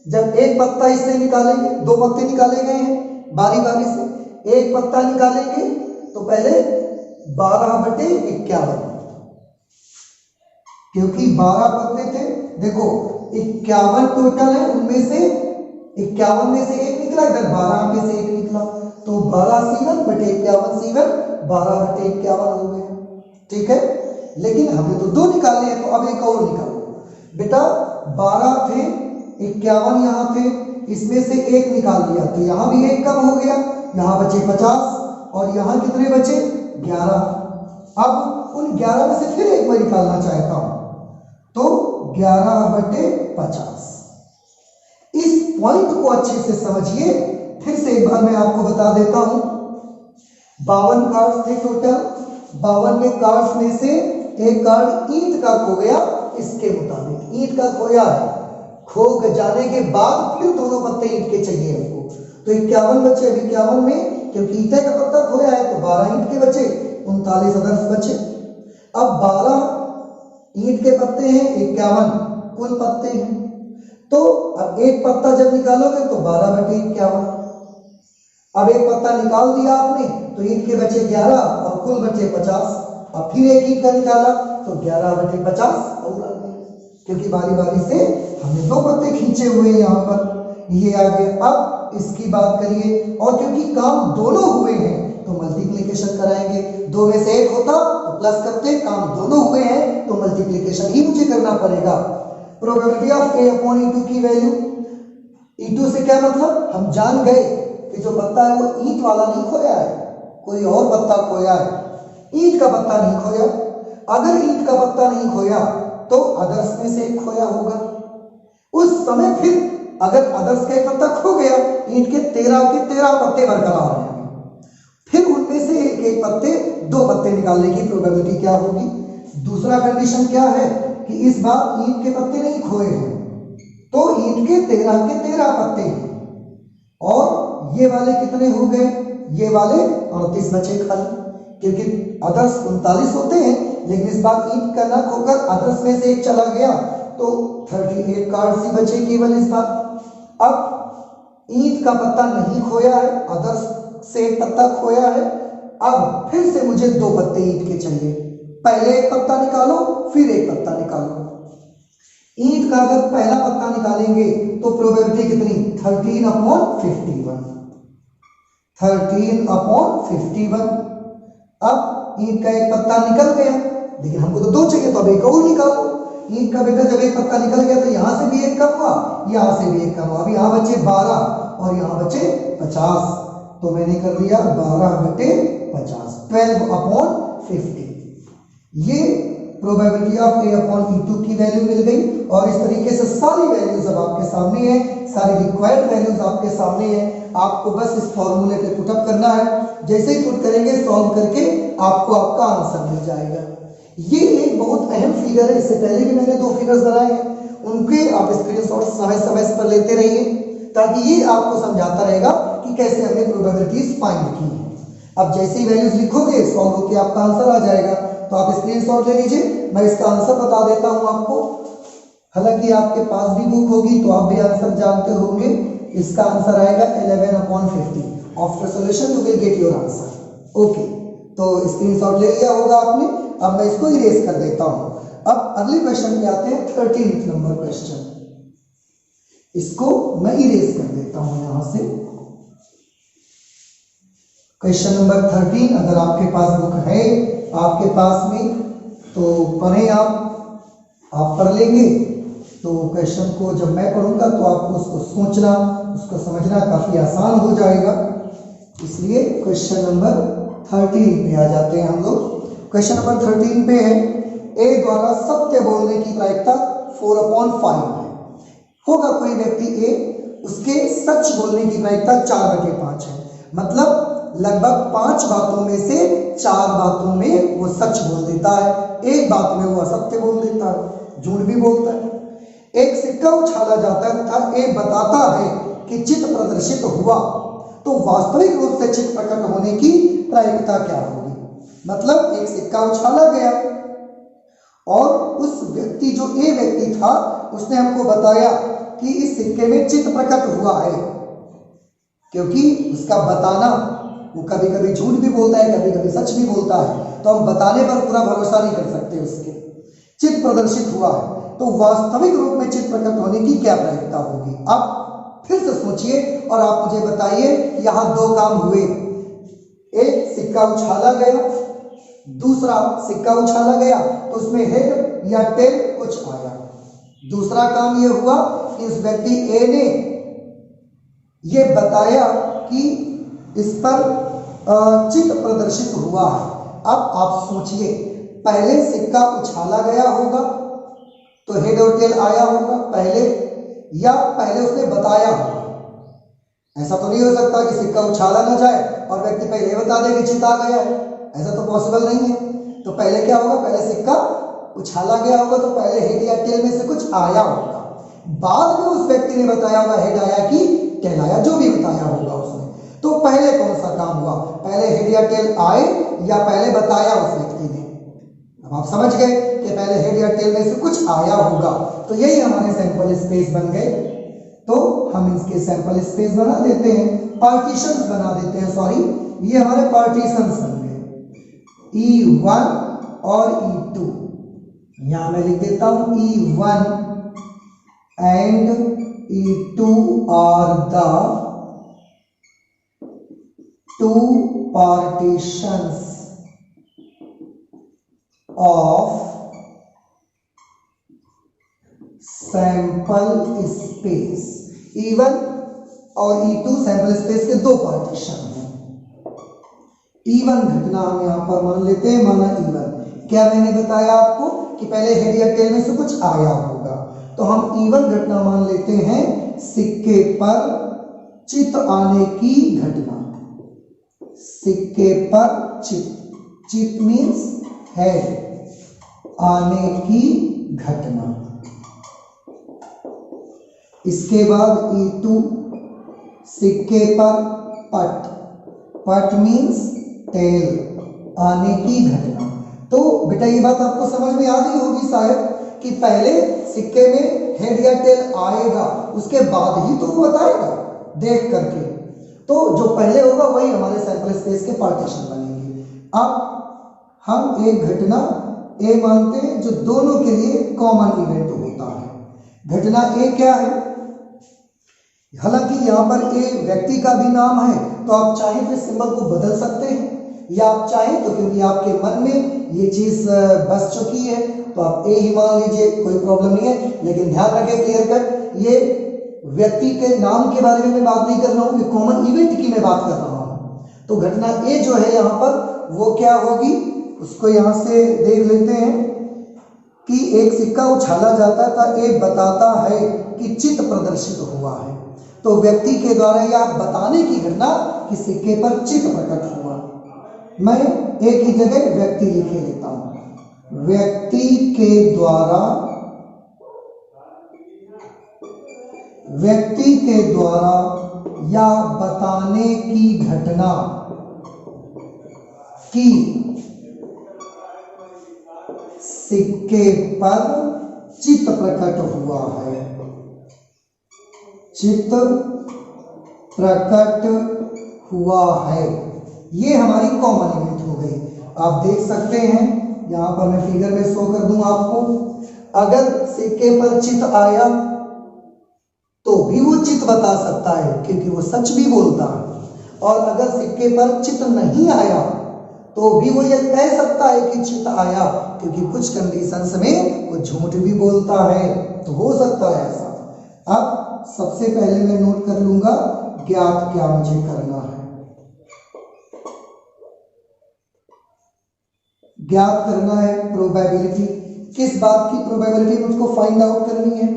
जब एक पत्ता इससे निकालेंगे, 2 पत्ते निकाले गए हैं बारी बारी से, एक पत्ता निकालेंगे तो पहले 12/51, क्योंकि 12 पत्ते थे। देखो 51 टोटल है, उनमें से 51 में से एक निकला, इधर 12 में से एक निकला, तो 12 C1/51 C1 12/51 हो गया। ठीक है, लेकिन हमें तो 2 निकालने हैं, तो अब एक और निकालो बेटा। 12 थे, 51 यहाँ थे, इसमें से 1 निकाल दिया तो यहाँ भी 1 कम हो गया, यहाँ बचे 50 और यहाँ कितने बचे 11। अब उन 11 में से फिर एक मैं निकालना चाहता हूं, तो 11/50। इस पॉइंट को अच्छे से समझिए। फिर से एक बार मैं आपको बता देता हूं। 52 कार्ड्स थे टोटल। 52 कार्ड्स में से एक कार्ड ईंट का खो गया। इसके मुताबिक ईंट का खोया है, खो जाने के बाद फिर दोनों पत्ते ईंट के चाहिए हमको, तो 51 बचे। अब 51 में क्योंकि ईंटे का पत्ता खोया है तो 12 ईंट के बचे, 39 अदर्स बचे। अब 12 ईंट के पत्ते हैं, 51 कुल पत्ते हैं, तो अब एक पत्ता जब निकालोगे तो 12/51। अब एक पत्ता निकाल दिया आपने तो ईंट के बचे 11 और कुल बचे 50। अब फिर एक ईंट का निकाला तो 11/50 और आ गया, क्योंकि बारी बारी से हमने 2 पत्ते खींचे हुए यहाँ पर, ये आ गए। अब इसकी बात करिए, और क्योंकि काम दोनों हुए हैं तो मल्टीप्लिकेशन कराएंगे। 2 में से 1 होता तो प्लस करते, काम दोनों हुए हैं तो मल्टीप्लिकेशन ही मुझे करना पड़ेगा। प्रोबेबिलिटी ऑफ A/E2 की वैल्यू, E2 से क्या मतलब, हम जान गए कि जो पत्ता है वो ईंट वाला नहीं खोया है, कोई और पत्ता खोया है, ईंट का पत्ता नहीं खोया। अगर ईंट का पत्ता नहीं खोया तो अदर्स में से एक खोया होगा। उस समय फिर अगर अदर्स का एक पत्ता खो गया, ईंट के 13 पत्ते बरकरार रहेंगे, फिर उनमें से एक पत्ते 2 पत्ते निकालने की प्रोबेबिलिटी क्या होगी। दूसरा कंडीशन क्या है कि इस बार ईंट के पत्ते नहीं खोए हैं, तो ईंट के 13 पत्ते हैं, और ये वाले कितने हो गए, ये वाले 38 बचे खाली, क्योंकि अदर्स 39 होते हैं, लेकिन इस बार ईंट का ना खोकर अदर्स में से एक चला गया तो 38 कार्ड्स ही बचे केवल इस बार। अब ईंट का पत्ता नहीं खोया है, अदर्स से एक पत्ता खोया है। अब फिर से मुझे 2 पत्ते ईंट के चाहिए, पहले एक पत्ता निकालो फिर एक पत्ता निकालो। ईंट का अगर पहला पत्ता निकालेंगे तो प्रोबेबिलिटी कितनी, 13/51, 13/51। अब ईंट का एक पत्ता निकल गया, लेकिन हमको तो 2 चाहिए, तो अब एक और निकालो। ईंट का बेटा जब एक पत्ता निकल गया तो यहां से भी एक कम हुआ, यहां से भी एक कम हुआ। अब यहां बचे 12 और यहां बचे 50, तो मैंने कर दिया 12/50, 12/50। ये प्रोबेबिलिटी ऑफ A/E2 की वैल्यू मिल गई। और इस तरीके से सारी वैल्यूज अब आपके सामने है, सारी रिक्वायर्ड वैल्यूज आपके सामने है। आपको बस इस फॉर्मूले पे पुटअप करना है, जैसे ही पुट करेंगे सॉल्व करके आपको आपका आंसर मिल जाएगा। ये एक बहुत अहम फिगर है, इससे पहले भी मैंने 2 फिगर्स बनाए हैं, उनके आप स्क्रीनशॉट समय समय पर लेते रहिए, ताकि ये आपको समझाता रहेगा कि कैसे हमने प्रोबेबिलिटीज फाइंड की है। अब जैसे ही वैल्यूज लिखोगे सॉल्व होकर आपका आंसर आ जाएगा, तो आप स्क्रीनशॉट ले लीजिए। मैं इसका आंसर बता देता हूं आपको, हालांकि आपके पास भी बुक होगी तो आप भी आंसर जानते होंगे। इसका आंसर आएगा 11/50। After solution you will get your answer. Okay, तो स्क्रीनशॉट ले लिया होगा आपने। अब मैं इसको इरेज कर देता हूं। अब अगले क्वेश्चन पे आते हैं, 13 नंबर क्वेश्चन। इसको मैं इरेज कर देता हूं यहां से। क्वेश्चन नंबर 13, अगर आपके पास बुक है आपके पास में तो पढ़ें, आप पढ़ लेंगे तो क्वेश्चन को जब मैं पढ़ूंगा तो आपको उसको सोचना, उसको समझना काफी आसान हो जाएगा। इसलिए क्वेश्चन नंबर 13 पे आ जाते हैं हम लोग। क्वेश्चन नंबर 13 पे है, ए द्वारा सत्य बोलने की प्रायिकता 4/5 है। होगा कोई व्यक्ति ए, उसके सच बोलने की प्रायिकता 4/5 है, मतलब लगभग 5 बातों में से 4 बातों में वो सच बोल देता है, एक बात में वो असत्य बोल देता है, झूठ भी बोलता है। एक सिक्का उछाला जाता है तथा ए बताता है कि चित्र प्रदर्शित हुआ, तो वास्तविक रूप से चित्र प्रकट होने की प्रायिकता क्या होगी। मतलब एक सिक्का उछाला गया और उस व्यक्ति, जो ए व्यक्ति था, उसने हमको बताया कि इस सिक्के में चित्र प्रकट हुआ है, क्योंकि उसका बताना, वो कभी कभी झूठ भी बोलता है, कभी कभी सच भी बोलता है, तो हम बताने पर पूरा भरोसा नहीं कर सकते उसके। चित्र प्रदर्शित हुआ है, तो वास्तविक रूप में चित्र प्रकट होने की क्या प्रायिकता होगी। अब फिर से सोचिए और आप मुझे बताइए, यहां 2 काम हुए। एक, सिक्का उछाला गया, दूसरा सिक्का उछाला गया तो उसमें हेड या टेल कुछ आया। दूसरा काम ये हुआ कि उस व्यक्ति ए ने ये बताया कि इस पर चित्र प्रदर्शित हुआ है। अब आप सोचिए, पहले सिक्का उछाला गया होगा तो हेड और टेल आया होगा पहले, या पहले उसने बताया होगा। ऐसा तो नहीं हो सकता कि सिक्का उछाला ना जाए और व्यक्ति पहले बता दे कि चित आ गया है, ऐसा तो पॉसिबल नहीं है। तो पहले क्या होगा, पहले सिक्का उछाला गया होगा तो पहले हेड या टेल में से कुछ आया होगा, बाद में उस व्यक्ति ने बताया होगा हेड आया कि टेल आया, जो भी बताया होगा उसने। तो पहले कौन सा काम हुआ, पहले हेड या टेल आए या पहले बताया उस व्यक्ति ने? अब आप समझ गए कि पहले हेड या टेल में से कुछ आया होगा। तो यही हमारे सैंपल स्पेस बन गए। तो हम इसके सैंपल स्पेस बना देते हैं, पार्टीशंस बना देते हैं, सॉरी, ये हमारे पार्टीशंस बन गए, E1 और E2। यहां मैं लिख देता हूं E1 and E2 are the two partitions of sample space. E1 और E2 सैंपल स्पेस के दो पार्टीशन हैं। E1 घटना हम यहां पर मान लेते हैं, माना E1। क्या मैंने बताया आपको कि पहले हेड या टेल में से कुछ आया होगा, तो हम E1 घटना मान लेते हैं सिक्के पर चित आने की घटना। सिक्के पर चित मीन्स हेड, आने की घटना। इसके बाद E2 सिक्के पर पट मीन्स टेल, आने की घटना। तो बेटा ये बात आपको समझ में आ गई होगी शायद कि पहले सिक्के में हेड या टेल आएगा, उसके बाद ही तो वो बताएगा देख करके। तो जो पहले होगा वही हमारे सैंपल स्पेस के पार्टीशन बनेंगे। अब हम एक घटना ए मानते हैं जो दोनों के लिए कॉमन इवेंट होता है। घटना ए क्या है, हालांकि यहां पर ए व्यक्ति का भी नाम है तो आप चाहें तो सिंबल को बदल सकते हैं, या आप चाहें तो क्योंकि आपके मन में ये चीज बस चुकी है तो आप ए ही मान लीजिए, कोई प्रॉब्लम नहीं है। लेकिन ध्यान रखें क्लियर कट, ये व्यक्ति के नाम के बारे में मैं बात नहीं कर रहा हूं, कॉमन इवेंट की मैं बात कर रहा हूं। तो घटना ए जो है यहां पर वो क्या होगी, उसको यहां से देख लेते हैं कि एक सिक्का उछाला जाता था, एक बताता है कि चित्र प्रदर्शित हुआ है। तो व्यक्ति के द्वारा या बताने की घटना कि सिक्के पर चित्र प्रकट हुआ। मैं एक ही जगह व्यक्ति लिखे लेता हूं, व्यक्ति के द्वारा या बताने की घटना कि सिक्के पर चित्र प्रकट हुआ है, चित्र प्रकट हुआ है। ये हमारी कॉमन इवेंट हो गई। आप देख सकते हैं यहां पर मैं फिगर में शो कर दूं आपको, अगर सिक्के पर चित्र आया तो भी वो चित्र बता सकता है क्योंकि वो सच भी बोलता है, और अगर सिक्के पर चित्र नहीं आया तो भी वो ये कह सकता है कि चित्र आया क्योंकि कुछ कंडीशंस में वो झूठ भी बोलता है। तो हो सकता है ऐसा। अब सबसे पहले मैं नोट कर लूंगा ज्ञात क्या मुझे करना है। ज्ञात करना है प्रोबेबिलिटी। किस बात की प्रोबेबिलिटी मुझको फाइंड आउट करनी है?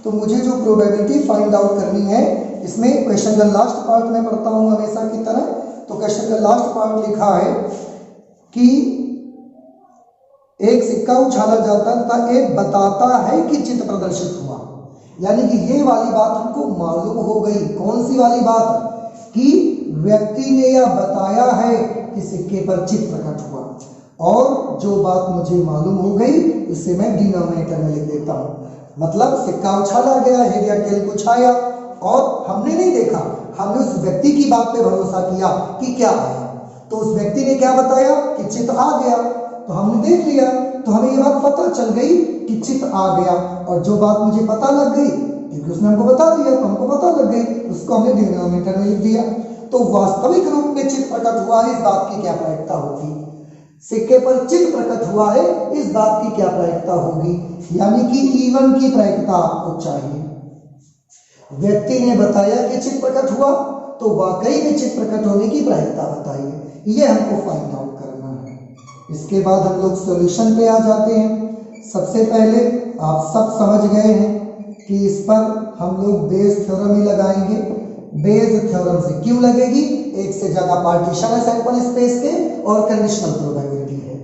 तो मुझे जो प्रोबेबिलिटी फाइंड आउट करनी है, इसमें क्वेश्चन का लास्ट पार्ट में पढ़ता हूं हमेशा की तरह। तो क्वेश्चन का लास्ट पार्ट लिखा है कि एक सिक्का उछाला जाता था, एक बताता है कि चित्र प्रदर्शित हुआ। यानी कि ये वाली बात हमको मालूम हो गई। कौन सी वाली बात? कि व्यक्ति ने यह बताया है कि सिक्के पर चित्र प्रकट हुआ। और जो बात मुझे मालूम हो गई उससे मैं डिनोमिनेटर में लिख देता हूं। मतलब सिक्का उछाला गया, हेड या टेल को उछाया और हमने नहीं देखा, हमने उस व्यक्ति की बात पे भरोसा किया कि क्या आया। तो उस व्यक्ति ने क्या बताया कि चित्र आ गया, तो हमने देख लिया, तो हमें ये बात पता चल गई कि चित्र आ गया। और जो बात मुझे पता लग गई क्योंकि उसने हमको बता दिया तो हमको पता लग गई, उसको हमने डिनोमिनेटर में लिख दिया। तो वास्तविक रूप में चित्र प्रकट हुआ है, इस बात की क्या प्रायिकता होगी? सिक्के पर चित प्रकट हुआ है, इस बात की क्या प्रायिकता होगी, यानी कि E1 की प्रायिकता आपको चाहिए। व्यक्ति ने बताया कि चित प्रकट हुआ, तो वाकई में चित प्रकट होने की प्रायिकता बताइए, ये हमको फाइंड आउट करना है। इसके बाद हम लोग सॉल्यूशन पे आ जाते हैं। सबसे पहले आप सब समझ गए हैं कि इस पर हम लोग बेस थ्योरम ही लगाएंगे। बेस थ्योरम से क्यों लगेगी, एक से ज्यादा पार्टीशन है सैंपल स्पेस के और कंडीशनल प्रोबेबिलिटी है,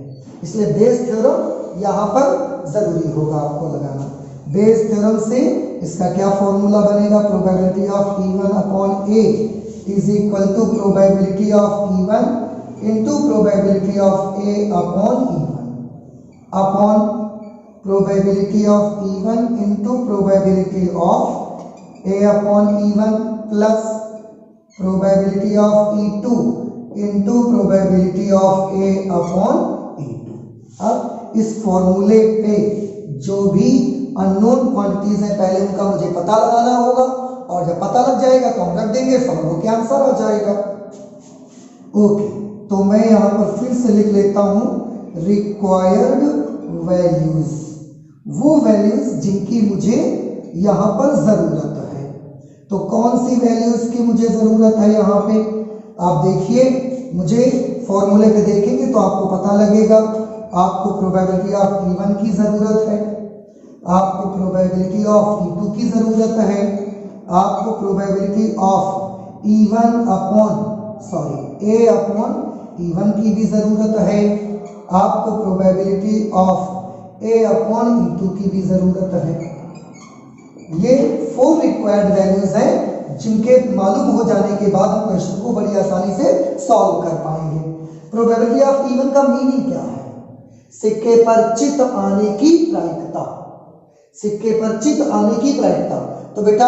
इसलिए बेस थ्योरम यहाँ पर जरूरी होगा आपको लगाना। बेस थ्योरम से इसका क्या फॉर्मूला बनेगा, probability of E1 upon A is equal to probability of E1 into probability of A upon E1 upon probability of E1 into probability of A upon E1 plus probability of E2 into probability of A upon E2। अब इस फॉर्मूले पे जो भी unknown quantities हैं पहले उनका मुझे पता लगाना होगा, और जब पता लग जाएगा तो हम रख देंगे, फॉर्मूले के आंसर आ जाएगा। ओके, तो मैं यहाँ पर फिर से लिख लेता हूँ रिक्वायर्ड वैल्यूज, वो वैल्यूज जिनकी मुझे यहाँ पर जरूरत है। तो कौन सी वैल्यूज की मुझे जरूरत है यहाँ पे, आप देखिए, मुझे फॉर्मूले पे देखेंगे तो आपको पता लगेगा। आपको प्रोबेबिलिटी ऑफ E1 की जरूरत है, आपको प्रोबेबिलिटी ऑफ E2 की जरूरत है, आपको probability of E1 upon A upon E1 की भी जरूरत है, आपको probability of A upon E2 की भी जरूरत है। ये 4 रिक्वायर्ड वैल्यूज हैं जिनके मालूम हो जाने के बाद हम क्वेश्चन को बड़ी आसानी से सॉल्व कर पाएंगे। प्रोबेबिलिटी ऑफ E1 का मीनिंग क्या है, सिक्के पर चित आने की प्रायिकता, सिक्के पर चित आने की प्रायिकता। तो बेटा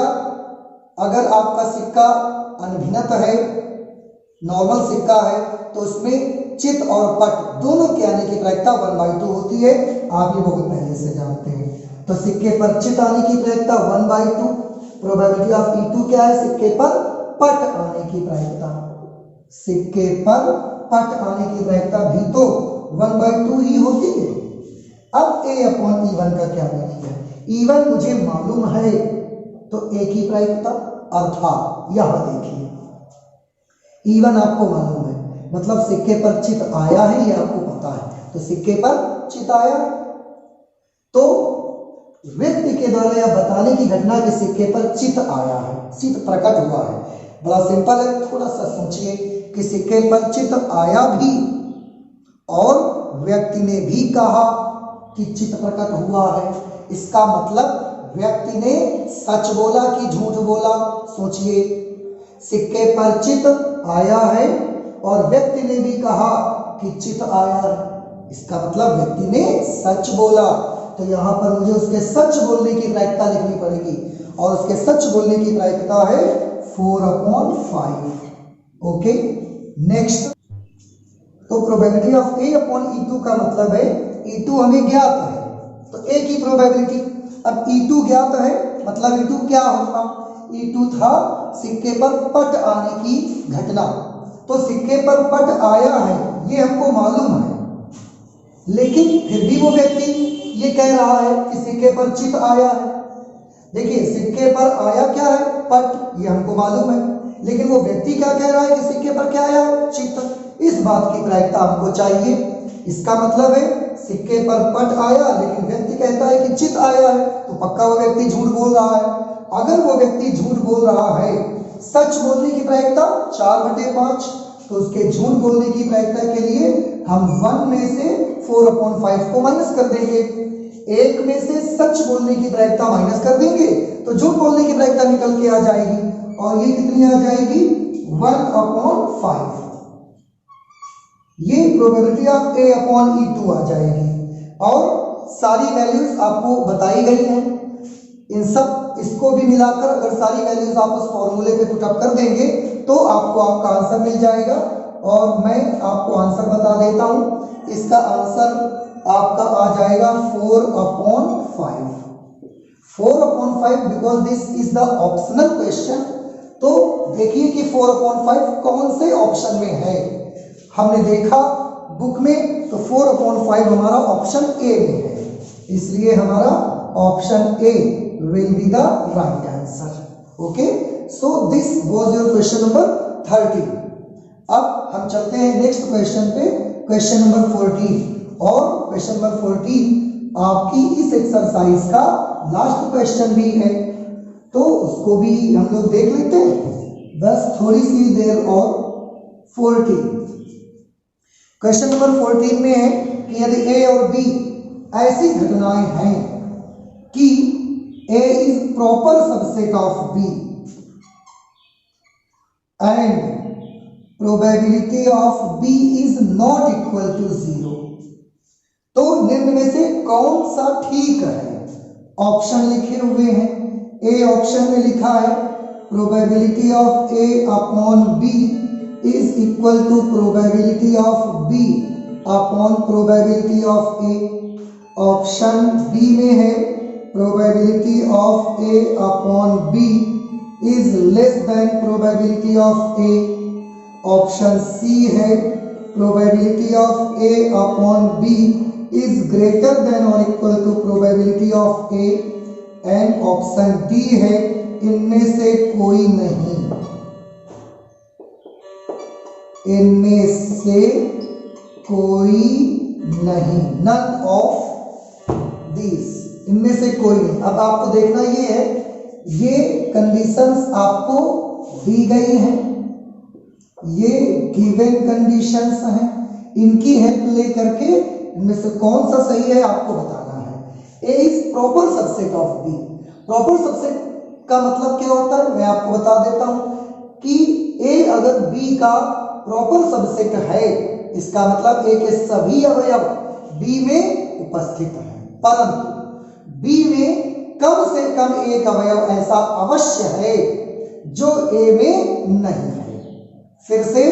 अगर आपका सिक्का अनभिनत है, नॉर्मल सिक्का है, तो उसमें चित और पट दोनों के आने की प्रायिकता 1/2 होती है, आप ये बहुत पहले से जानते हैं। तो सिक्के पर चित आने की प्रायिकता 1/2, प्रोबेबिलिटी ऑफ E2 क्या है, सिक्के पर पट आने की प्रायिकता, सिक्के पर पट आने की प्रायिकता भी तो 1/2 ही होती है। अब A अपॉन E1 का क्या मीनिंग है, E1 मुझे मालूम है तो A की प्रायिकता, अर्थात यहां देखिए E1 आपको मालूम है, मतलब सिक्के पर चित आया है, ये आपको पता है, तो सिक्के पर चित आया, तो व्यक्ति के द्वारा यह बताने की घटना के सिक्के पर चित आया है, चित प्रकट हुआ है। बड़ा सिंपल है, थोड़ा सा सोचिए कि सिक्के पर चित आया भी और व्यक्ति ने भी कहा कि चित प्रकट हुआ है, इसका मतलब व्यक्ति ने सच बोला कि झूठ बोला। सोचिए, सिक्के पर चित आया है और व्यक्ति ने भी कहा कि चित आया है, इसका मतलब व्यक्ति ने सच बोला। तो यहाँ पर मुझे उसके सच बोलने की प्रायिकता लिखनी पड़ेगी, और उसके सच बोलने की प्रायिकता है 4/5। ओके, नेक्स्ट, तो probability of A upon E2 का मतलब है E2 हमें ज्ञात है, तो A की प्रोबेबिलिटी, अब E2 ज्ञात है मतलब E2 क्या होगा, E2 था सिक्के पर पट आने की घटना। तो सिक्के पर पट आया है ये हमको मालूम है, लेकिन फिर भी वो व्यक्ति ये कह रहा है कि सिक्के पर चित आया है। देखिए, सिक्के पर आया क्या है, पट, ये हमको मालूम है, लेकिन वो व्यक्ति क्या कह रहा है कि सिक्के पर क्या आया, चित। इस बात की प्रायिकता हमको चाहिए। इसका मतलब है सिक्के पर पट आया, लेकिन व्यक्ति कहता है कि चित आया है, तो पक्का वो व्यक्ति झूठ बोल रहा है। अगर वो व्यक्ति झूठ बोल रहा है, सच बोलने की प्रायिकता 4/5, तो उसके झूठ बोलने की प्रायिकता के लिए हम 1 में से 4/5 को माइनस कर देंगे, 1 में से सच बोलने की प्रायिकता माइनस कर देंगे, तो झूठ बोलने की प्रायिकता निकल के आ जाएगी, और ये कितनी आ जाएगी, 1/5। ये probability of A upon E2 आ जाएगी, और सारी वैल्यूज आपको बताई गई हैं। इन सब इसको भी मिलाकर अगर सारी वैल्यूज आप उस फॉर्मूले पे पुट अप कर देंगे तो आपको आपका आंसर मिल जाएगा। और मैं आपको आंसर बता देता हूं, इसका आंसर आपका आ जाएगा 4/5। 4/5 because this is the optional question. तो देखिए कि 4/5 कौन से ऑप्शन में है। हमने देखा बुक में, तो 4/5 हमारा ऑप्शन ए में है, इसलिए हमारा option A will be the right answer. Okay, so this was your question number 30। अब हम चलते हैं नेक्स्ट क्वेश्चन पे, क्वेश्चन नंबर 14। और क्वेश्चन नंबर 14 आपकी इस एक्सरसाइज का लास्ट क्वेश्चन भी है, तो उसको भी हम लोग देख लेते हैं बस थोड़ी सी देर और। 14 क्वेश्चन नंबर 14 में है कि यदि ए और बी ऐसी घटनाएं हैं कि A is proper subset of B and probability of B is not equal to 0, तो निम्न में से कौन सा ठीक है? ऑप्शन लिखे हुए हैं। ए ऑप्शन में लिखा है probability of A upon B is equal to probability of B upon probability of A. Option B में है probability of A upon B is less than probability of A. Option C है probability of A upon B is greater than और equal to probability of A. And option D है इनमें से कोई नहीं, इनमें से कोई नहीं, नन ऑफ दिस, इनमें से कोई नहीं। अब आपको देखना ये है, ये कंडीशंस आपको दी गई हैं, ये गिवन कंडीशंस हैं, इनकी हेल्प लेकर के इनमें से कौन सा सही है आपको बताना है। A is proper subset of B. Proper subset का मतलब क्या होता है मैं आपको बता देता हूं कि ए अगर बी का प्रॉपर सबसेट है, इसका मतलब ए के सभी अवयव बी में उपस्थित हैं, परंतु बी में कम से कम एक अवयव ऐसा अवश्य है जो ए में नहीं है। फिर से,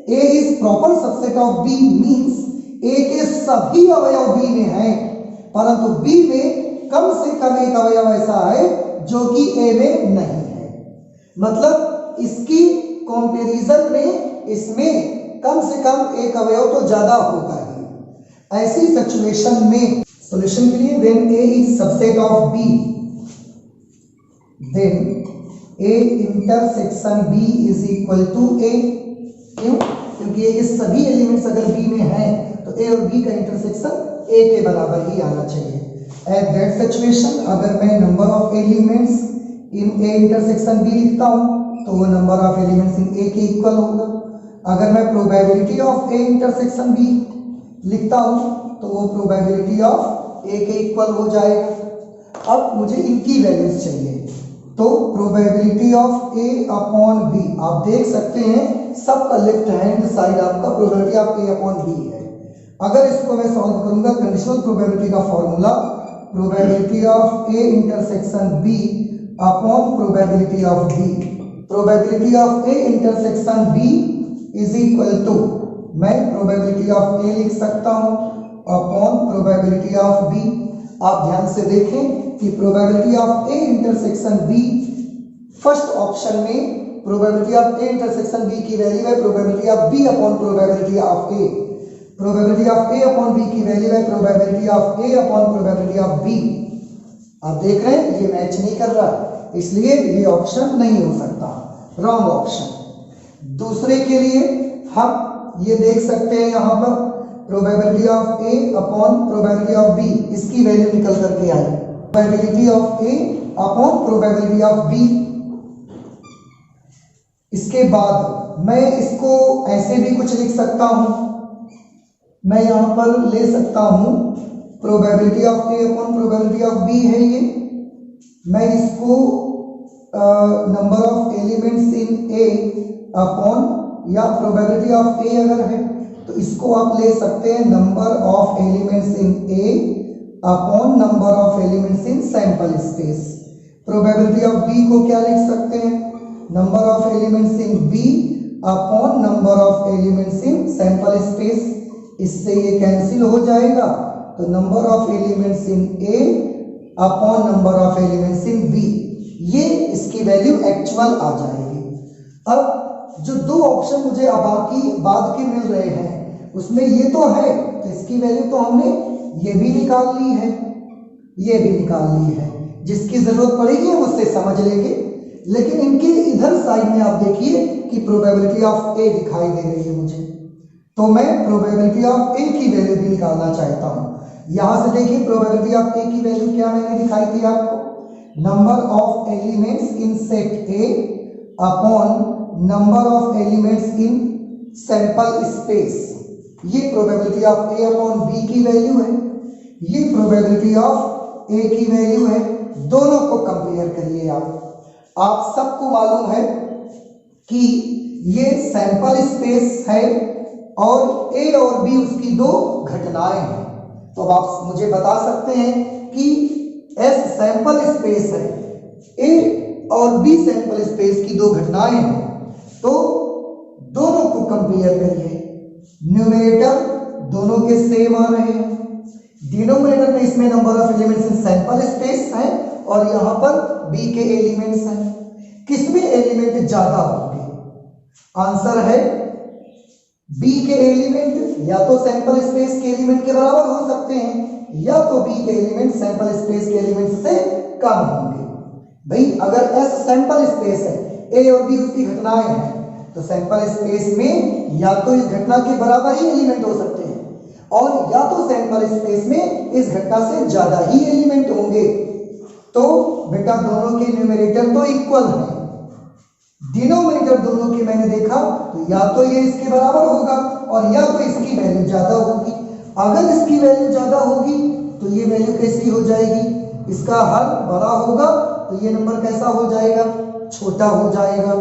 A is proper subset of B means A के सभी अवयव बी में हैं, परंतु बी में कम से कम एक अवयव ऐसा है जो कि ए में नहीं है। मतलब इसकी कंपैरिजन में इसमें कम से कम एक अवयव तो ज्यादा होगा ही। ऐसी सिचुएशन में सॉल्यूशन के लिए when A is subset of B then A intersection B is equal to A. क्यों? क्योंकि ये सभी एलिमेंट्स अगर बी में हैं तो ए और बी का इंटरसेक्शन ए के बराबर ही आना चाहिए। एट दैट सिचुएशन अगर मैं number of elements in A intersection B लिखता हूं तो वो number of elements in A के इक्वल होगा। अगर मैं probability of A intersection B लिखता हूं तो वो प्रोबेबिलिटी ऑफ ए के इक्वल हो जाएगा। अब मुझे इनकी वैल्यूज चाहिए, तो probability of A upon B आप देख सकते हैं सबका लेफ्ट हैंड साइड आपका probability of A upon B है। अगर इसको मैं सॉल्व करूंगा कंडीशनल प्रोबेबिलिटी का formula probability of A intersection B upon probability of B. Probability of A intersection B is equal to, मैं प्रोबेबिलिटी ऑफ ए लिख सकता हूं अपॉन प्रोबेबिलिटी ऑफ बी। आप ध्यान से देखें कि probability of A intersection B first option में probability of A intersection B की वैल्यू है probability of B upon probability of A. Probability of A upon B की वैल्यू है probability of A upon probability of B. आप देख रहे हैं ये मैच नहीं कर रहा, इसलिए ये ऑप्शन नहीं हो सकता, रॉन्ग ऑप्शन। दूसरे के लिए हम ये देख सकते हैं यहां पर probability of A upon probability of B, इसकी वैल्यू निकल करके आई probability of A upon probability of B. इसके बाद मैं इसको ऐसे भी कुछ लिख सकता हूं, मैं यहां पर ले सकता हूं probability of A upon probability of B है ये, मैं इसको number of elements in A upon, या प्रोबेबिलिटी ऑफ ए अगर है तो इसको आप ले सकते हैं number of elements in A upon number of elements in sample space. Probability of B को क्या लिख सकते हैं number of elements in B upon number of elements in sample space. इससे ये कैंसिल हो जाएगा तो number of elements in A upon number of elements in B, ये इसकी वैल्यू एक्चुअल आ जाएगी। अब जो दो ऑप्शन मुझे बाद के मिल रहे हैं उसमें ये तो है, तो इसकी वैल्यू तो हमने ये भी निकाल ली है, ये भी निकाल ली है। जिसकी जरूरत पड़ेगी हम उससे समझ लेंगे। लेकिन इनके इधर साइड में आप देखिए कि प्रोबेबिलिटी ऑफ ए दिखाई दे रही है मुझे, तो मैं प्रोबेबिलिटी ऑफ ए की वैल्यू भी निकालना चाहता हूं। यहां से देखिए प्रोबेबिलिटी ऑफ ए की वैल्यू क्या मैंने दिखाई थी आपको, number of elements in set A upon number of elements in sample space. ये probability of A upon B की वैल्यू है, ये प्रोबेबिलिटी ऑफ ए की वैल्यू है। दोनों को कंपेयर करिए आप सबको मालूम है कि ये सैंपल स्पेस है और ए और बी उसकी दो घटनाएं हैं। तो अब आप मुझे बता सकते हैं कि एस सैंपल स्पेस है, ए और बी सैंपल स्पेस की दो घटनाएं हैं, तो दोनों को कंपेयर करिए। न्यूमरेटर दोनों के सेम आ रहे हैं, डिनोमिनेटर में इसमें number of elements in sample space है और यहां पर बी के एलिमेंट्स हैं। किसमें एलिमेंट ज्यादा होंगे? आंसर है बी के एलिमेंट या तो सैंपल स्पेस के एलिमेंट के बराबर हो सकते हैं या तो बी के एलिमेंट सैंपल स्पेस के एलिमेंट से कम होंगे। भाई अगर एस सैंपल स्पेस है, ए और बी उसकी घटनाएं हैं, तो सैंपल स्पेस में या तो इस घटना के बराबर ही एलिमेंट हो सकते हैं और या तो सैंपल स्पेस में इस घटना से ज्यादा ही एलिमेंट होंगे। तो बेटा दोनों के न्यूमरेटर तो इक्वल है, डिनोमिनेटर दोनों के मैंने देखा तो या तो ये इसके बराबर होगा और या तो इसकी वैल्यू ज्यादा होगी। अगर इसकी वैल्यू ज्यादा होगी तो ये वैल्यू कैसी हो जाएगी, इसका हर बड़ा होगा तो ये नंबर कैसा हो जाएगा, छोटा हो जाएगा।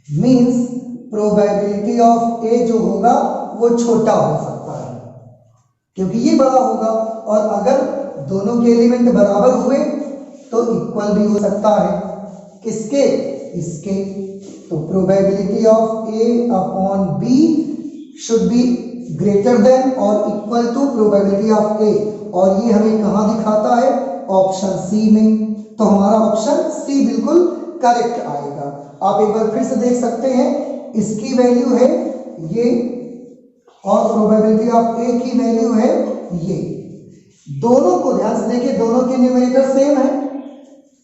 मींस प्रोबेबिलिटी ऑफ ए जो होगा वो छोटा हो सकता है क्योंकि ये बड़ा होगा, और अगर दोनों के एलिमेंट बराबर हुए तो इक्वल भी हो सकता है। किसके? इसके। तो probability of A upon B should be greater than और equal to probability of A, और ये हमें कहां दिखाता है? ऑप्शन सी में। तो हमारा ऑप्शन सी बिल्कुल करेक्ट आएगा। आप एक बार फिर से देख सकते हैं, इसकी वैल्यू है ये और प्रोबेबिलिटी ऑफ ए की वैल्यू है ये। दोनों को ध्यान से देखिए, दोनों के न्यूमरेटर सेम है।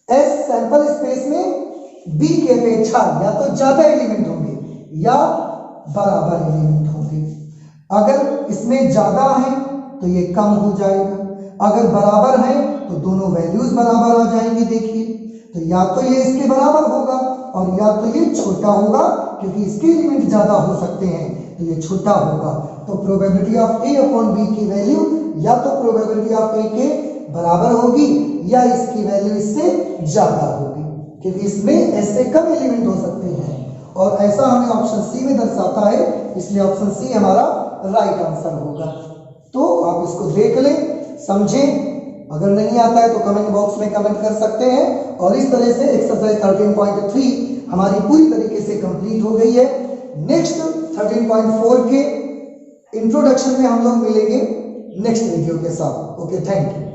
एस सैंपल स्पेस में बी के अपेक्षा या तो ज्यादा एलिमेंट होंगे या बराबर एलिमेंट होंगे। अगर इसमें ज्यादा है तो ये कम हो जाएगा, अगर बराबर है तो दोनों वैल्यूज बराबर आ जाएंगी। देखिए, तो या तो ये इसके बराबर होगा और या तो ये छोटा होगा, क्योंकि इसके एलिमेंट ज्यादा हो सकते हैं तो ये छोटा होगा। तो probability of A upon B की वैल्यू या तो प्रोबेबिलिटी ऑफ ए के बराबर होगी या इसकी वैल्यू इससे ज्यादा होगी, क्योंकि इसमें ऐसे कम एलिमेंट हो सकते हैं और ऐसा हमें ऑप्शन सी में दर्शाता है, इसलिए ऑप्शन सी हमारा राइट आंसर होगा। तो आप इसको देख लें, समझें। अगर नहीं आता है तो कमेंट बॉक्स में कमेंट कर सकते हैं। और इस तरह से एक्सरसाइज 13.3 हमारी पूरी तरीके से कंप्लीट हो गई है। नेक्स्ट 13.4 के इंट्रोडक्शन में हम लोग मिलेंगे नेक्स्ट वीडियो के साथ। Okay, thank you.